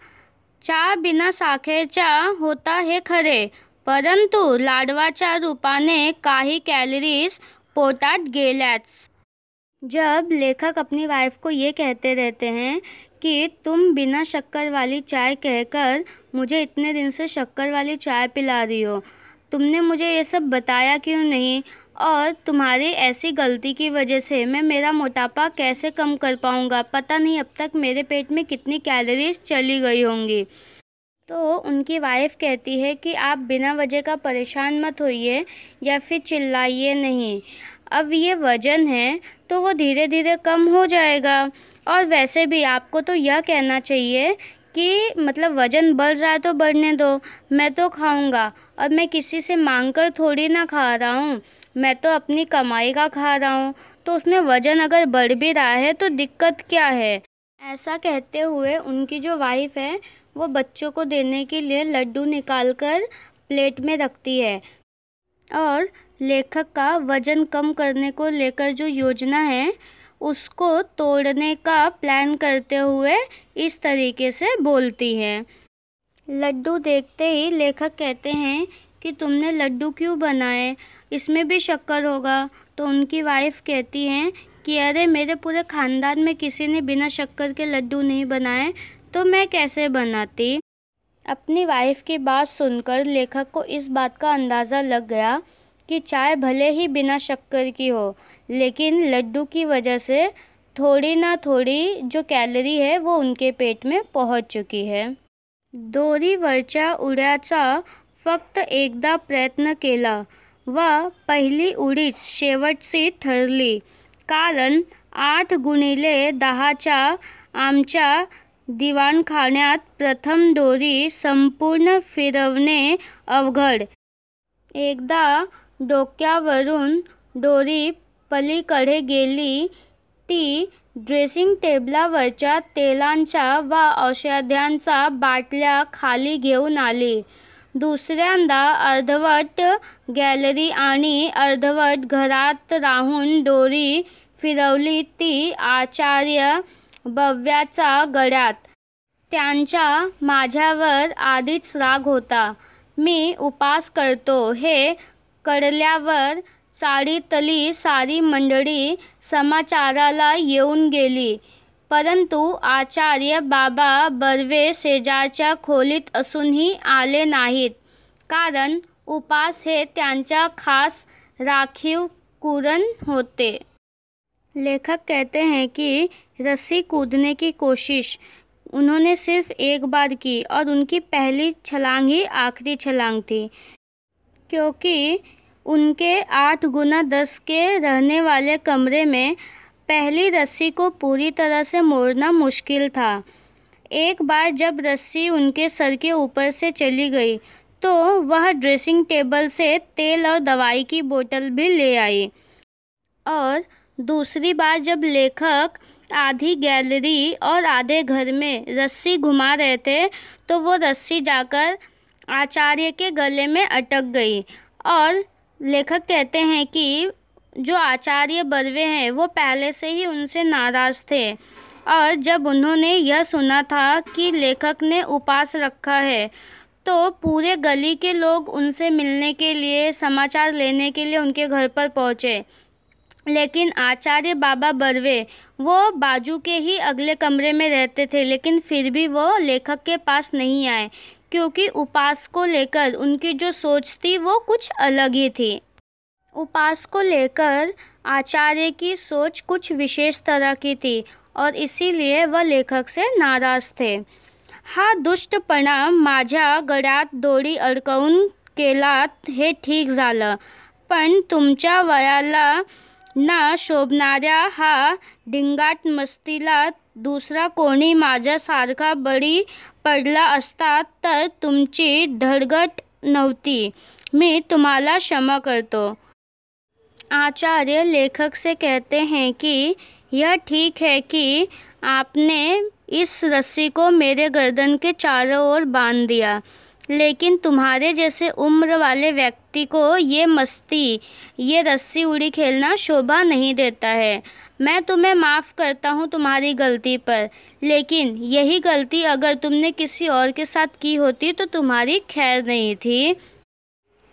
चहा बिना साखरेचा होता हे खरे, परंतु लाडवाच्या रूपाने काही कैलोरीज पोटात गेल्याच. जब लेखक अपनी वाइफ को ये कहते रहते हैं कि तुम बिना शक्कर वाली चाय कहकर मुझे इतने दिन से शक्कर वाली चाय पिला रही हो, तुमने मुझे ये सब बताया क्यों नहीं, और तुम्हारी ऐसी गलती की वजह से मैं मेरा मोटापा कैसे कम कर पाऊँगा. पता नहीं अब तक मेरे पेट में कितनी कैलोरीज चली गई होंगी. तो उनकी वाइफ कहती है कि आप बिना वजह का परेशान मत होइए या फिर चिल्लाइए नहीं. अब ये वजन है तो वो धीरे धीरे कम हो जाएगा. और वैसे भी आपको तो यह कहना चाहिए कि मतलब वज़न बढ़ रहा है तो बढ़ने दो, मैं तो खाऊंगा. और मैं किसी से मांग कर थोड़ी ना खा रहा हूँ, मैं तो अपनी कमाई का खा रहा हूँ. तो उसमें वज़न अगर बढ़ भी रहा है तो दिक्कत क्या है. ऐसा कहते हुए उनकी जो वाइफ है वो बच्चों को देने के लिए लड्डू निकालकर प्लेट में रखती है. और लेखक का वज़न कम करने को लेकर जो योजना है उसको तोड़ने का प्लान करते हुए इस तरीके से बोलती है. लड्डू देखते ही लेखक कहते हैं कि तुमने लड्डू क्यों बनाए, इसमें भी शक्कर होगा. तो उनकी वाइफ कहती हैं कि अरे मेरे पूरे ख़ानदान में किसी ने बिना शक्कर के लड्डू नहीं बनाए, तो मैं कैसे बनाती. अपनी वाइफ की बात सुनकर लेखक को इस बात का अंदाज़ा लग गया कि चाय भले ही बिना शक्कर की हो, लेकिन लड्डू की वजह से थोड़ी ना थोड़ी जो कैलोरी है वो उनके पेट में पहुंच चुकी है. दोरीवरच्या उड्याचा फक्त एकदा प्रयत्न केला व पहिली उडीच शेवटची ठरली, कारण 8x10च्या आमच्या दिवाणखान्यात प्रथम दोरी संपूर्ण फिरवणे अवघड. एकदा डोक्यावरून दोरी पलीकडे गेली ती ड्रेसिंग टेबलावरच्या तेलांच्या व औषधांच्या बाटल्या खाली घेऊन आली. दुसऱ्यांदा अर्धवट गॅलरी आणि अर्धवट घरात राहून दोरी फिरवली ती आचार्य बव्याच्या गळ्यात. त्यांचा माझ्यावर आधीच राग होता. मी उपास करतो हे कळल्यावर चाळीतली सारी मंडळी समाचाराला येऊन गेली. परंतु आचार्य बाबा बर्वे शेजारच्या खोलीत असूनही आले नाहीत, कारण उपास हे त्यांचा खास राखीव कुरण होते. लेखक कहते हैं कि रस्सी कूदने की कोशिश उन्होंने सिर्फ एक बार की और उनकी पहली छलांग ही आखिरी छलांग थी, क्योंकि उनके 8 गुना 10 के रहने वाले कमरे में पहली रस्सी को पूरी तरह से मोड़ना मुश्किल था. एक बार जब रस्सी उनके सर के ऊपर से चली गई तो वह ड्रेसिंग टेबल से तेल और दवाई की बोतल भी ले आई. और दूसरी बार जब लेखक आधी गैलरी और आधे घर में रस्सी घुमा रहे थे तो वो रस्सी जाकर आचार्य के गले में अटक गई. और लेखक कहते हैं कि जो आचार्य बर्वे हैं वो पहले से ही उनसे नाराज़ थे, और जब उन्होंने यह सुना था कि लेखक ने उपास रखा है तो पूरे गली के लोग उनसे मिलने के लिए, समाचार लेने के लिए उनके घर पर पहुँचे. लेकिन आचार्य बाबा बर्वे वो बाजू के ही अगले कमरे में रहते थे, लेकिन फिर भी वो लेखक के पास नहीं आए, क्योंकि उपास को लेकर उनकी जो सोच थी वो कुछ अलग ही थी. उपास को लेकर आचार्य की सोच कुछ विशेष तरह की थी और इसीलिए वह लेखक से नाराज थे. हा दुष्टपणा माझ्या गळ्यात दोरी अडकवून केलात हे ठीक झालं, पण तुमच्या वयाला ना शोभणाऱ्या हा ढिंगाट मस्तीला दुसरा कोणी माझ्यासारखा बळी पडला असता तर तुमची धडगट नव्हती. मी तुम्हाला क्षमा करतो. आचार्य लेखक से कहते हैं कि यह ठीक है कि आपने इस रस्सी को मेरे गर्दन के चारों ओर बांध दिया, लेकिन तुम्हारे जैसे उम्र वाले व्यक्ति को ये मस्ती, ये रस्सी उड़ी खेलना शोभा नहीं देता है. मैं तुम्हें माफ़ करता हूँ तुम्हारी गलती पर, लेकिन यही गलती अगर तुमने किसी और के साथ की होती तो तुम्हारी खैर नहीं थी.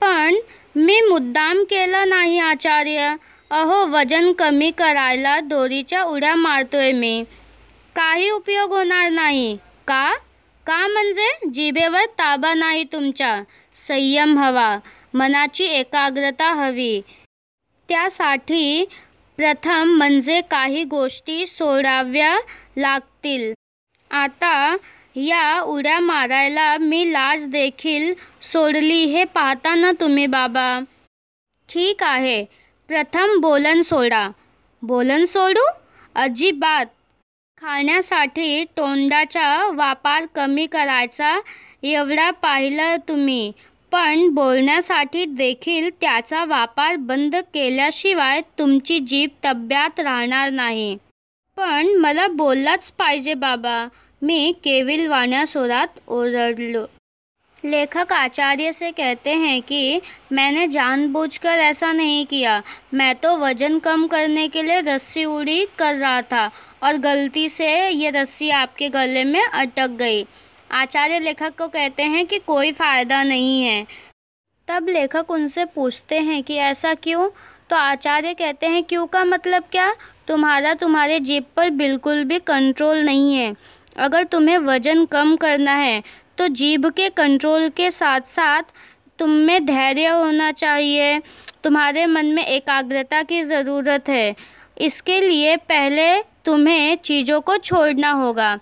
पण मी मुद्दाम केलं नाही आचार्य. अहो, वजन कमी करायला दोरीच्या उड्या मारतोय मी. काही उपयोग होणार नाही. का? का म्हणजे जिभेवर ताबा नाही तुमच्या. संयम हवा, मनाची एकाग्रता हवी. त्यासाठी प्रथम म्हणजे काही गोष्टी सोडाव्या लागतील. आता या उड्या मारायला मी लाज देखील सोडली हे पाहता ना तुम्ही बाबा. ठीक आहे, प्रथम बोलन सोडा. बोलन सोडू? अजिबात. खाण्यासाठी तोंडाचा वापर कमी करायचा एवढा पाहिलं तुम्ही, पण बोलण्यासाठी देखील त्याचा वापर बंद केल्याशिवाय तुमची जीभ तब्यात राहणार नाही. पण मला बोललाच पाहिजे बाबा, मी केविलवाण्या स्वरात ओरडलो. लेखक आचार्य से कहते हैं कि मैंने जानबूझकर ऐसा नहीं किया. मैं तो वजन कम करने के लिए रस्सी उड़ी कर रहा था और गलती से ये रस्सी आपके गले में अटक गई. आचार्य लेखक को कहते हैं कि कोई फ़ायदा नहीं है. तब लेखक उनसे पूछते हैं कि ऐसा क्यों? तो आचार्य कहते हैं क्यों का मतलब क्या? तुम्हारे जीभ पर बिल्कुल भी कंट्रोल नहीं है. अगर तुम्हें वज़न कम करना है तो जीभ के कंट्रोल के साथ साथ तुम में धैर्य होना चाहिए. तुम्हारे मन में एकाग्रता की ज़रूरत है. इसके लिए पहले तुम्हें चीज़ों को छोड़ना होगा.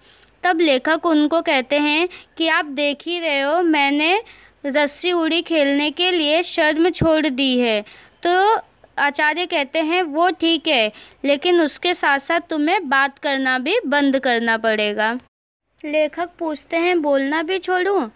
तब लेखक उनको कहते हैं कि आप देख ही रहे हो, मैंने रस्सी उड़ी खेलने के लिए शर्म छोड़ दी है. तो आचार्य कहते हैं वो ठीक है, लेकिन उसके साथ साथ तुम्हें बात करना भी बंद करना पड़ेगा. लेखक पूछते हैं बोलना भी छोड़ूं?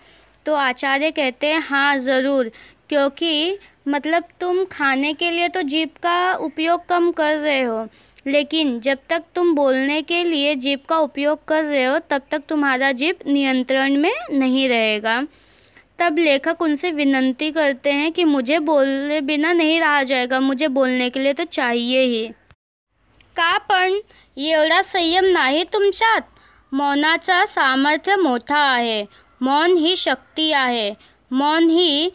तो आचार्य कहते हैं हाँ ज़रूर, क्योंकि मतलब तुम खाने के लिए तो जीभ का उपयोग कम कर रहे हो, लेकिन जब तक तुम बोलने के लिए जीभ का उपयोग कर रहे हो तब तक तुम्हारा जीभ नियंत्रण में नहीं रहेगा. तब लेखक उनसे विनंती करते हैं कि मुझे बोले बिना नहीं रहा जाएगा, मुझे बोलने के लिए तो चाहिए ही. का पण एवढा संयम नाही तुमच्यात? मौनाचा सामर्थ्य मोठा आहे. मौन ही शक्ती आहे. मौन ही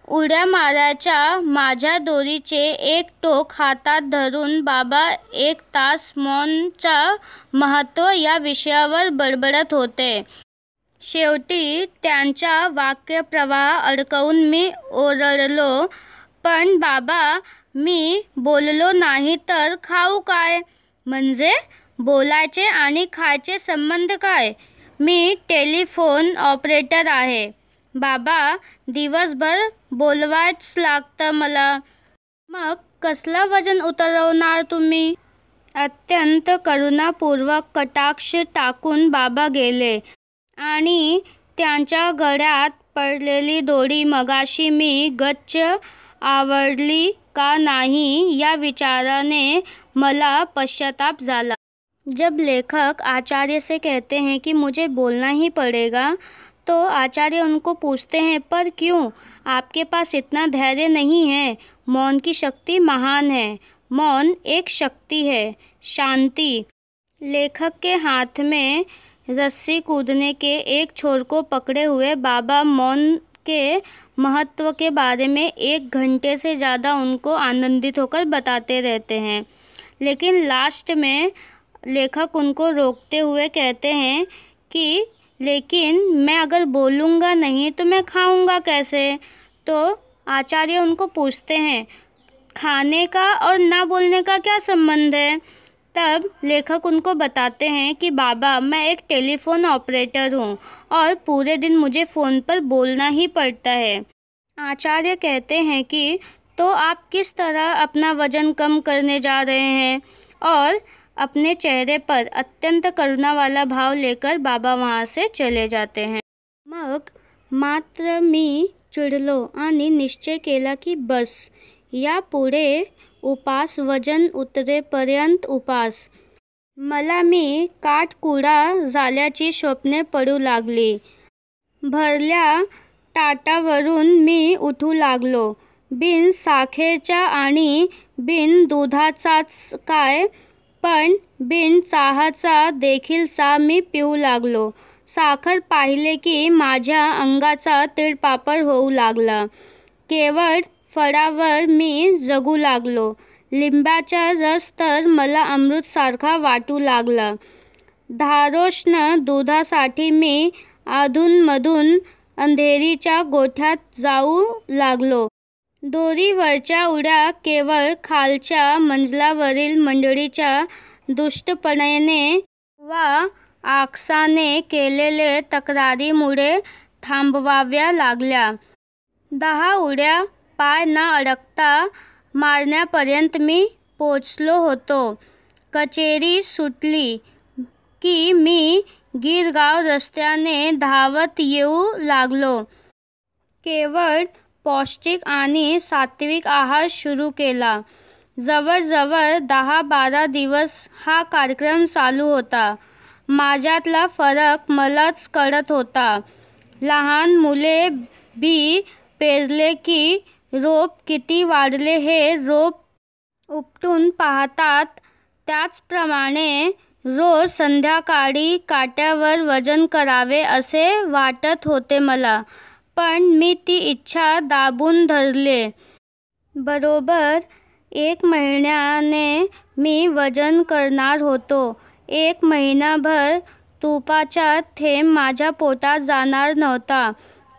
उड्या मारायच्या माझ्या दोरीचे एक टोक हातात धरून बाबा 1 तास मौनचा महत्त्व या विषयावर बडबडत होते. शेवटी त्यांचा वाक्यप्रवाह अडकवून मी ओरडलो, पण बाबा, मी बोललो नाही तर खाऊ काय? म्हणजे बोलायचे आणि खायचे संबंध काय? मी टेलिफोन ऑपरेटर आहे. बाबा, दिवसभर बोलवायच लागतं मला. मग कसलं वजन उतरवणार तुम्ही? अत्यंत करुणापूर्वक कटाक्ष टाकून बाबा गेले आणि त्यांच्या गळ्यात पडलेली दोरी मगाशी मी गच्च आवडली का नाही या विचाराने मला पश्चाताप झाला. जब लेखक आचार्य से कहते हैं कि मुझे बोलना ही पड़ेगा, तो आचार्य उनको पूछते हैं, पर क्यों? आपके पास इतना धैर्य नहीं है. मौन की शक्ति महान है. मौन एक शक्ति है. शांति. लेखक के हाथ में रस्सी कूदने के एक छोर को पकड़े हुए बाबा मौन के महत्व के बारे में 1 घंटे से ज़्यादा उनको आनंदित होकर बताते रहते हैं. लेकिन लास्ट में लेखक उनको रोकते हुए कहते हैं कि लेकिन मैं अगर बोलूँगा नहीं तो मैं खाऊँगा कैसे? तो आचार्य उनको पूछते हैं, खाने का और ना बोलने का क्या संबंध है? तब लेखक उनको बताते हैं कि बाबा, मैं एक टेलीफोन ऑपरेटर हूँ और पूरे दिन मुझे फ़ोन पर बोलना ही पड़ता है. आचार्य कहते हैं कि तो आप किस तरह अपना वजन कम करने जा रहे हैं? और अपने चेहरे पर अत्यंत करुणा वाला भाव लेकर बाबा वहाँ से चले जाते हैं. मग मात्र मी चिडलो आणि निश्चय केला की बस, यापुढे उपास वजन उतरेपर्यंत उपास. मला मी काटकुळा झाल्याची स्वप्ने पडू लागली. भरल्या ताटावरून मी उठू लागलो. बिन साखरेचा आणि बिन दुधाचाच काय, पण बिन चहाचा देखील चहा मी पिऊ लागलो. साखर पाहिले की माझ्या अंगाचा तिळपापड होऊ लागला. केवळ फळावर मी जगू लागलो. लिंबाचा रस तर मला अमृतसारखा वाटू लागला. धारोष्ण दुधासाठी मी अधूनमधून अंधेरीच्या गोठ्यात जाऊ लागलो. दोरीवरच्या उड्या केवळ खालच्या मंजलावरील मंडळीच्या दुष्टपणाने वा आकसाने केलेले तक्रारीमुळे थांबवाव्या लागल्या. 10 उड्या पाय न अडकता मारण्यापर्यंत मी पोचलो होतो. कचेरी सुटली की मी गिरगाव रस्त्याने धावत येऊ लागलो. केवळ पौष्टिक आणि सात्विक आहार सुरू केला. जवळजवळ 10-12 दिवस हा कार्यक्रम चालू होता. माझ्यातला फरक मलाच कळत होता. लहान मुले बी पेरले की रोप किती वाढले हे रोप उपटून पाहतात, त्याचप्रमाणे रोज संध्याकाळी काट्यावर वजन करावे असे वाटत होते मला. पण मी ती इच्छा दाबून धरले. बरोबर 1 महिन्याने मी वजन करणार होतो. 1 महिनाभर तुपाचा थेंब माझ्या पोटात जाणार नव्हता.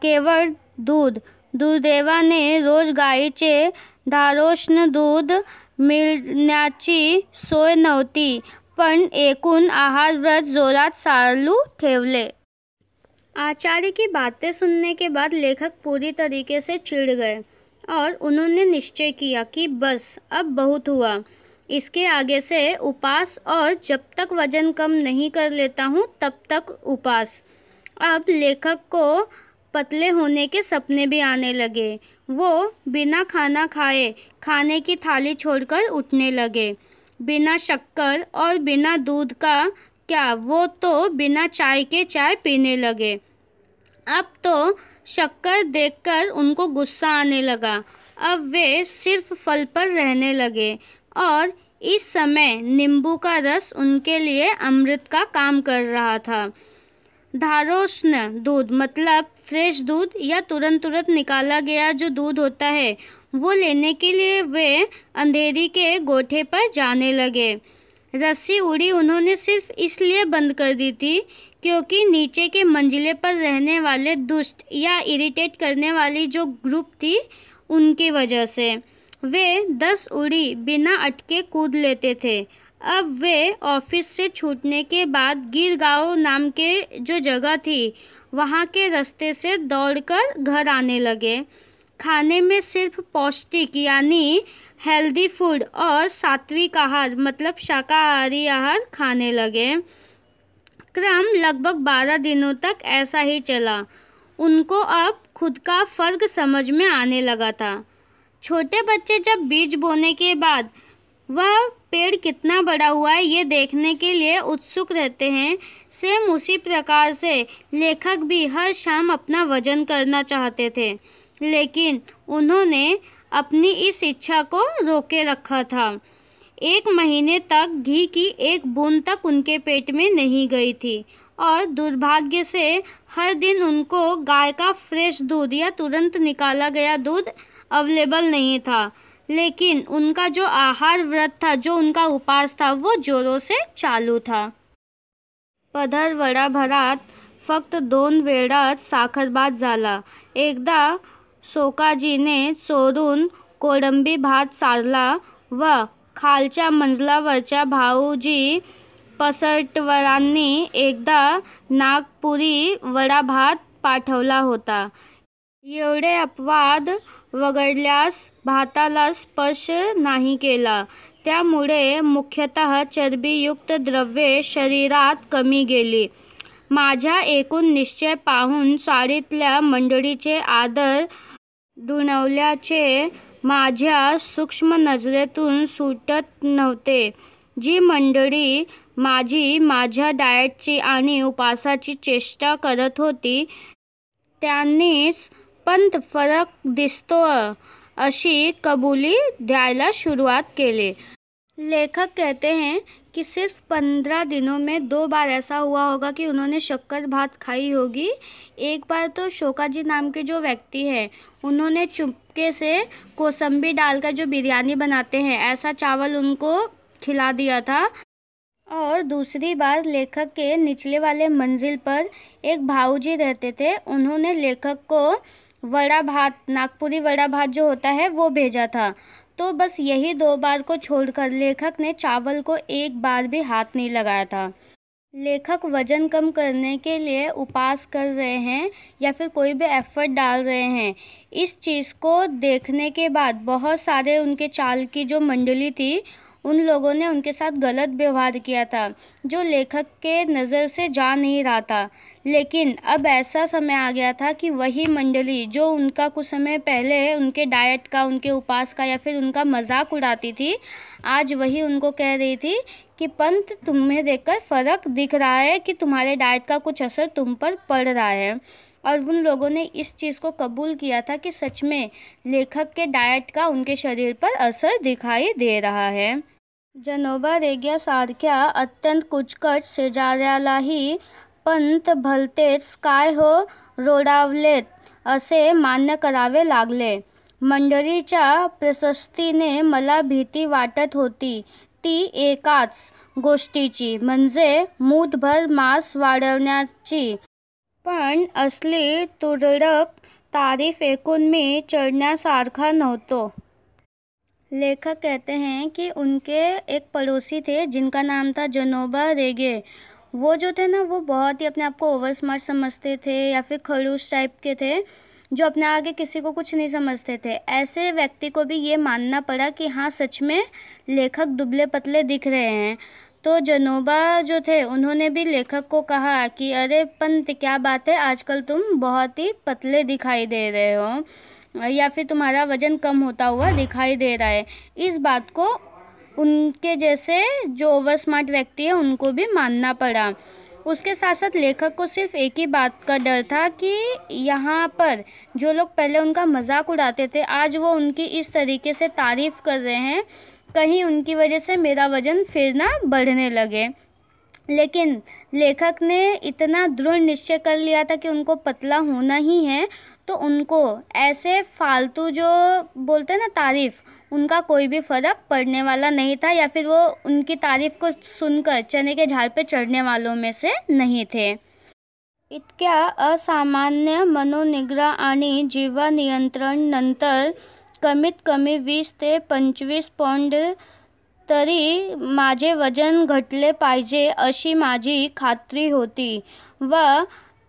केवळ दूध. दुर्दैवाने रोज गाईचे धारोष्ण दूध मिळण्याची सोय नव्हती, पण एकूण आहारव्रत जोरात चालू ठेवले. आचार्य की बातें सुनने के बाद लेखक पूरी तरीके से चिढ़ गए और उन्होंने निश्चय किया कि बस अब बहुत हुआ. इसके आगे से उपास, और जब तक वजन कम नहीं कर लेता हूँ तब तक उपास. अब लेखक को पतले होने के सपने भी आने लगे. वो बिना खाना खाए खाने की थाली छोड़कर उठने लगे. बिना शक्कर और बिना दूध का क्या, वो तो बिना चाय के चाय पीने लगे. अब तो शक्कर देखकर उनको गुस्सा आने लगा. अब वे सिर्फ फल पर रहने लगे और इस समय नींबू का रस उनके लिए अमृत का काम कर रहा था। धारोष्ण दूध मतलब फ्रेश दूध या तुरंत निकाला गया जो दूध होता है, वो लेने के लिए वे अंधेरी के गोठे पर जाने लगे। रस्सी उड़ी उन्होंने सिर्फ इसलिए बंद कर दी थी क्योंकि नीचे के मंजिले पर रहने वाले दुष्ट या इरिटेट करने वाली जो ग्रुप थी उनकी वजह से। वे 10 उड़ी बिना अटके कूद लेते थे। अब वे ऑफिस से छूटने के बाद गिरगांव नाम के जो जगह थी वहाँ के रास्ते से दौड़कर घर आने लगे। खाने में सिर्फ पौष्टिक यानी हेल्दी फूड और सात्विक आहार मतलब शाकाहारी आहार खाने लगे। क्रम लगभग 12 दिनों तक ऐसा ही चला। उनको अब खुद का फर्क समझ में आने लगा था। छोटे बच्चे जब बीज बोने के बाद वह पेड़ कितना बड़ा हुआ है ये देखने के लिए उत्सुक रहते हैं, सेम उसी प्रकार से लेखक भी हर शाम अपना वजन करना चाहते थे, लेकिन उन्होंने अपनी इस इच्छा को रोके रखा था। 1 महीने तक घी की एक बूंद तक उनके पेट में नहीं गई थी और दुर्भाग्य से हर दिन उनको गाय का फ्रेश दूध या तुरंत निकाला गया दूध अवेलेबल नहीं था। लेकिन उनका जो आहार व्रत था, जो उनका उपास था, वो जोरों से चालू था। पदर वडा भरात फक्त 2 वेळाच साखरभात झाला। एकदा शोकाजीने चोरून कोळंबी भात चारला व खालच्या मंजलावरच्या भाऊजी पसरटवरांनी एकदा नागपुरी वडा भात पाठवला होता। एवढे अपवाद वगळल्यास भाताला स्पर्श नाही केला, त्यामुळे मुख्यतः चरबीयुक्त द्रव्ये शरीरात कमी गेली। माझ्या एकूण निश्चय पाहून चाळीतल्या मंडळीचे आदर दुणवल्याचे माझ्या सूक्ष्म नजरेतून सुटत नव्हते। जी मंडळी माझ्या डाएटची आणि उपासाची चेष्टा करत होती त्यांनीच पण फरक दिसतो अशी कबुली द्यायला शुरुआत केली। लेखक कहते हैं कि सिर्फ 15 दिनों में 2 बार ऐसा हुआ होगा कि उन्होंने शक्कर भात खाई होगी। एक बार तो शोकाजी नाम के जो व्यक्ति हैं उन्होंने चुपके से कोसंबी डालकर जो बिरयानी बनाते हैं ऐसा चावल उनको खिला दिया था। और दूसरी बार लेखक के निचले वाले मंजिल पर एक भाऊजी रहते थे, उन्होंने लेखक को वड़ा भात, नागपुरी वड़ा भात जो होता है वो भेजा था। तो बस यही 2 बार को छोड़कर लेखक ने चावल को एक बार भी हाथ नहीं लगाया था। लेखक वजन कम करने के लिए उपास कर रहे हैं या फिर कोई भी एफर्ट डाल रहे हैं, इस चीज़ को देखने के बाद बहुत सारे उनके चाल की जो मंडली थी उन लोगों ने उनके साथ गलत व्यवहार किया था जो लेखक के नज़र से जा नहीं रहा था। लेकिन अब ऐसा समय आ गया था कि वही मंडली जो उनका कुछ समय पहले उनके डाइट का, उनके उपास का या फिर उनका मजाक उड़ाती थी, आज वही उनको कह रही थी कि पंत तुम्हें देखकर फ़र्क दिख रहा है कि तुम्हारे डाइट का कुछ असर तुम पर पड़ रहा है। और उन लोगों ने इस चीज़ को कबूल किया था कि सच में लेखक के डाइट का उनके शरीर पर असर दिखाई दे रहा है। जनोबा रेग्यासारख्या अत्यंत कुचकट शेजाऱ्यालाही पंत भलतेच काय हो रोडावलेत असे मान्य करावे लागले। मंडळीच्या प्रशस्तीने मला भीती वाटत होती, ती एकाच गोष्टीची म्हणजे मूठभर मांस वाढवण्याची। पण असली तुरळक तारीफ ऐकून मी चढण्यासारखा नव्हतो। लेखक कहते हैं कि उनके एक पड़ोसी थे जिनका नाम था जनोबा रेगे। वो जो थे ना वो बहुत ही अपने आप को ओवर स्मार्ट समझते थे या फिर खड़ूस टाइप के थे जो अपने आगे किसी को कुछ नहीं समझते थे। ऐसे व्यक्ति को भी ये मानना पड़ा कि हाँ सच में लेखक दुबले पतले दिख रहे हैं। तो जनोबा जो थे उन्होंने भी लेखक को कहा कि अरे पंत क्या बात है, आजकल तुम बहुत ही पतले दिखाई दे रहे हो या फिर तुम्हारा वज़न कम होता हुआ दिखाई दे रहा है। इस बात को उनके जैसे जो ओवर स्मार्ट व्यक्ति है उनको भी मानना पड़ा। उसके साथ साथ लेखक को सिर्फ एक ही बात का डर था कि यहाँ पर जो लोग पहले उनका मजाक उड़ाते थे आज वो उनकी इस तरीके से तारीफ़ कर रहे हैं कहीं उनकी वजह से मेरा वज़न फिर ना बढ़ने लगे। लेकिन लेखक ने इतना दृढ़ निश्चय कर लिया था कि उनको पतला होना ही है, तो उनको ऐसे फालतू जो बोलते हैं ना तारीफ़, उनका कोई भी फ़र्क पड़ने वाला नहीं था, या फिर वो उनकी तारीफ़ को सुनकर चने के झाड़ पे चढ़ने वालों में से नहीं थे। इतक्या असामान्य मनोनिग्रह आणि जीवा नियंत्रण नंतर कमीत कमी 20 ते 25 पौंड तरी माझे वजन घटले पाहिजे अशी माझी खात्री होती व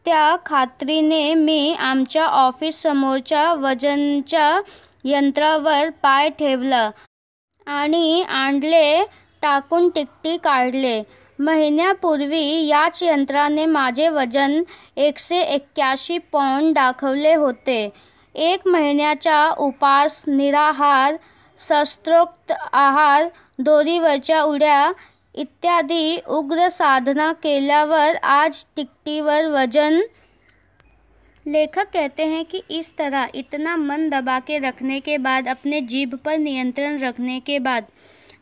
त्या खात्रीने मी आमच्या ऑफिस समोरच्या वजनच्या यंत्रावर पाय ठेवला आणि अंडले टाकून टिकटी काढले। महिन्यापूर्वी याच यंत्राने माझे वजन 181 पौंड दाखवले होते। 1 महिन्याचा उपास, निराहार, शास्त्रोक्त आहार, दोरीवरच्या उड्या इत्यादी उग्र साधना केल्यावर आज टिकटीवर वजन। लेखक कहते हैं कि इस तरह इतना मन दबा के रखने के बाद, अपने जीभ पर नियंत्रण रखने के बाद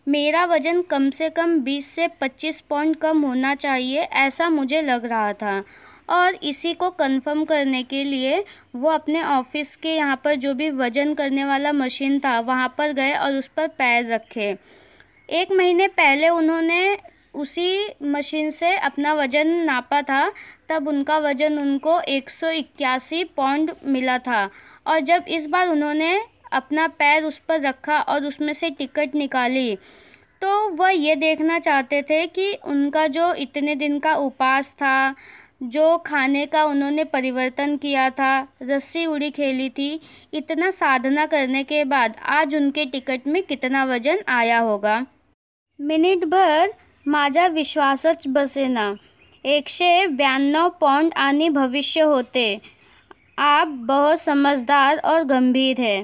मेरा वज़न कम से कम 20 से 25 पौंड कम होना चाहिए, ऐसा मुझे लग रहा था। और इसी को कंफर्म करने के लिए वो अपने ऑफिस के यहाँ पर जो भी वज़न करने वाला मशीन था वहाँ पर गए और उस पर पैर रखे। 1 महीने पहले उन्होंने उसी मशीन से अपना वज़न नापा था, तब उनका वज़न उनको 181 पौंड मिला था। और जब इस बार उन्होंने अपना पैर उस पर रखा और उसमें से टिकट निकाली, तो वह ये देखना चाहते थे कि उनका जो इतने दिन का उपास था, जो खाने का उन्होंने परिवर्तन किया था, रस्सी उड़ी खेली थी, इतना साधना करने के बाद आज उनके टिकट में कितना वज़न आया होगा। मिनिटभर माझा विश्वासच बसेना। 192 पौंड आणि भविष्य होते। आप बहुत समझदार और गंभीर है।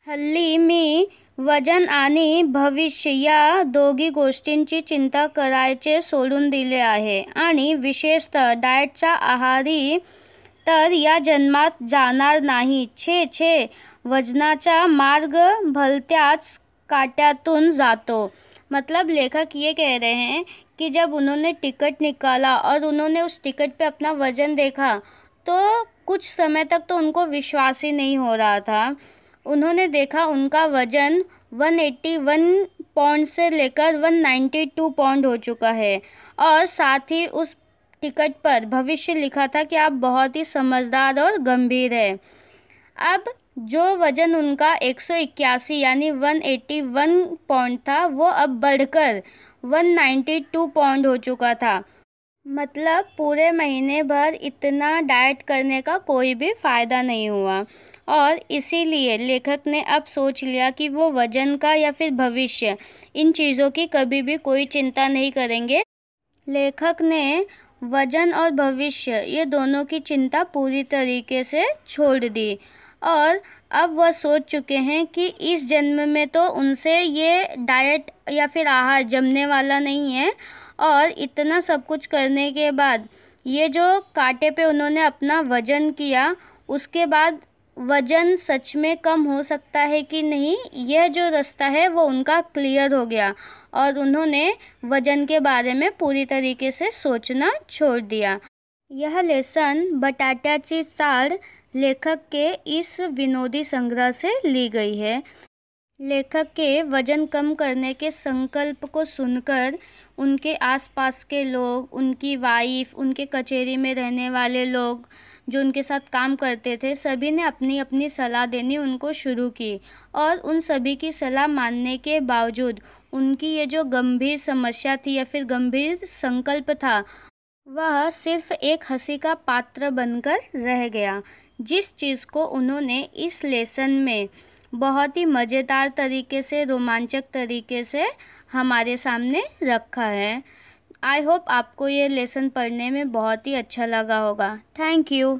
हल्ली मी वजन आणि भविष्य या दोघी गोष्टींची चिंता करायचे सोडून दिले आहे आणि विशेषतः डाएटच्या आहारी तर या जन्मात जाणार नाही। छे वजनाचा मार्ग भलत्याच काट्यातून जातो। मतलब लेखक ये कह रहे हैं कि जब उन्होंने टिकट निकाला और उन्होंने उस टिकट पे अपना वज़न देखा, तो कुछ समय तक तो उनको विश्वास ही नहीं हो रहा था। उन्होंने देखा उनका वज़न 181 पौंड से लेकर 192 पौंड हो चुका है और साथ ही उस टिकट पर भविष्य लिखा था कि आप बहुत ही समझदार और गंभीर है। अब जो वज़न उनका 181 यानी 181 पौंड था, वो अब बढ़कर 192 पौंड हो चुका था। मतलब पूरे महीने भर इतना डाइट करने का कोई भी फ़ायदा नहीं हुआ और इसीलिए लेखक ने अब सोच लिया कि वो वज़न का या फिर भविष्य, इन चीज़ों की कभी भी कोई चिंता नहीं करेंगे। लेखक ने वज़न और भविष्य ये दोनों की चिंता पूरी तरीके से छोड़ दी और अब वह सोच चुके हैं कि इस जन्म में तो उनसे ये डाइट या फिर आहार जमने वाला नहीं है। और इतना सब कुछ करने के बाद ये जो कांटे पे उन्होंने अपना वज़न किया, उसके बाद वज़न सच में कम हो सकता है कि नहीं, यह जो रास्ता है वो उनका क्लियर हो गया और उन्होंने वज़न के बारे में पूरी तरीके से सोचना छोड़ दिया। यह लेसन बटाट्याची चाळ लेखक के इस विनोदी संग्रह से ली गई है। लेखक के वज़न कम करने के संकल्प को सुनकर उनके आसपास के लोग, उनकी वाइफ, उनके कचहरी में रहने वाले लोग जो उनके साथ काम करते थे, सभी ने अपनी अपनी सलाह देनी उनको शुरू की और उन सभी की सलाह मानने के बावजूद उनकी ये जो गंभीर समस्या थी या फिर गंभीर संकल्प था, वह सिर्फ एक हंसी का पात्र बनकर रह गया। जिस चीज़ को उन्होंने इस लेसन में बहुत ही मज़ेदार तरीके से, रोमांचक तरीके से हमारे सामने रखा है। आई होप आपको ये लेसन पढ़ने में बहुत ही अच्छा लगा होगा। Thank you.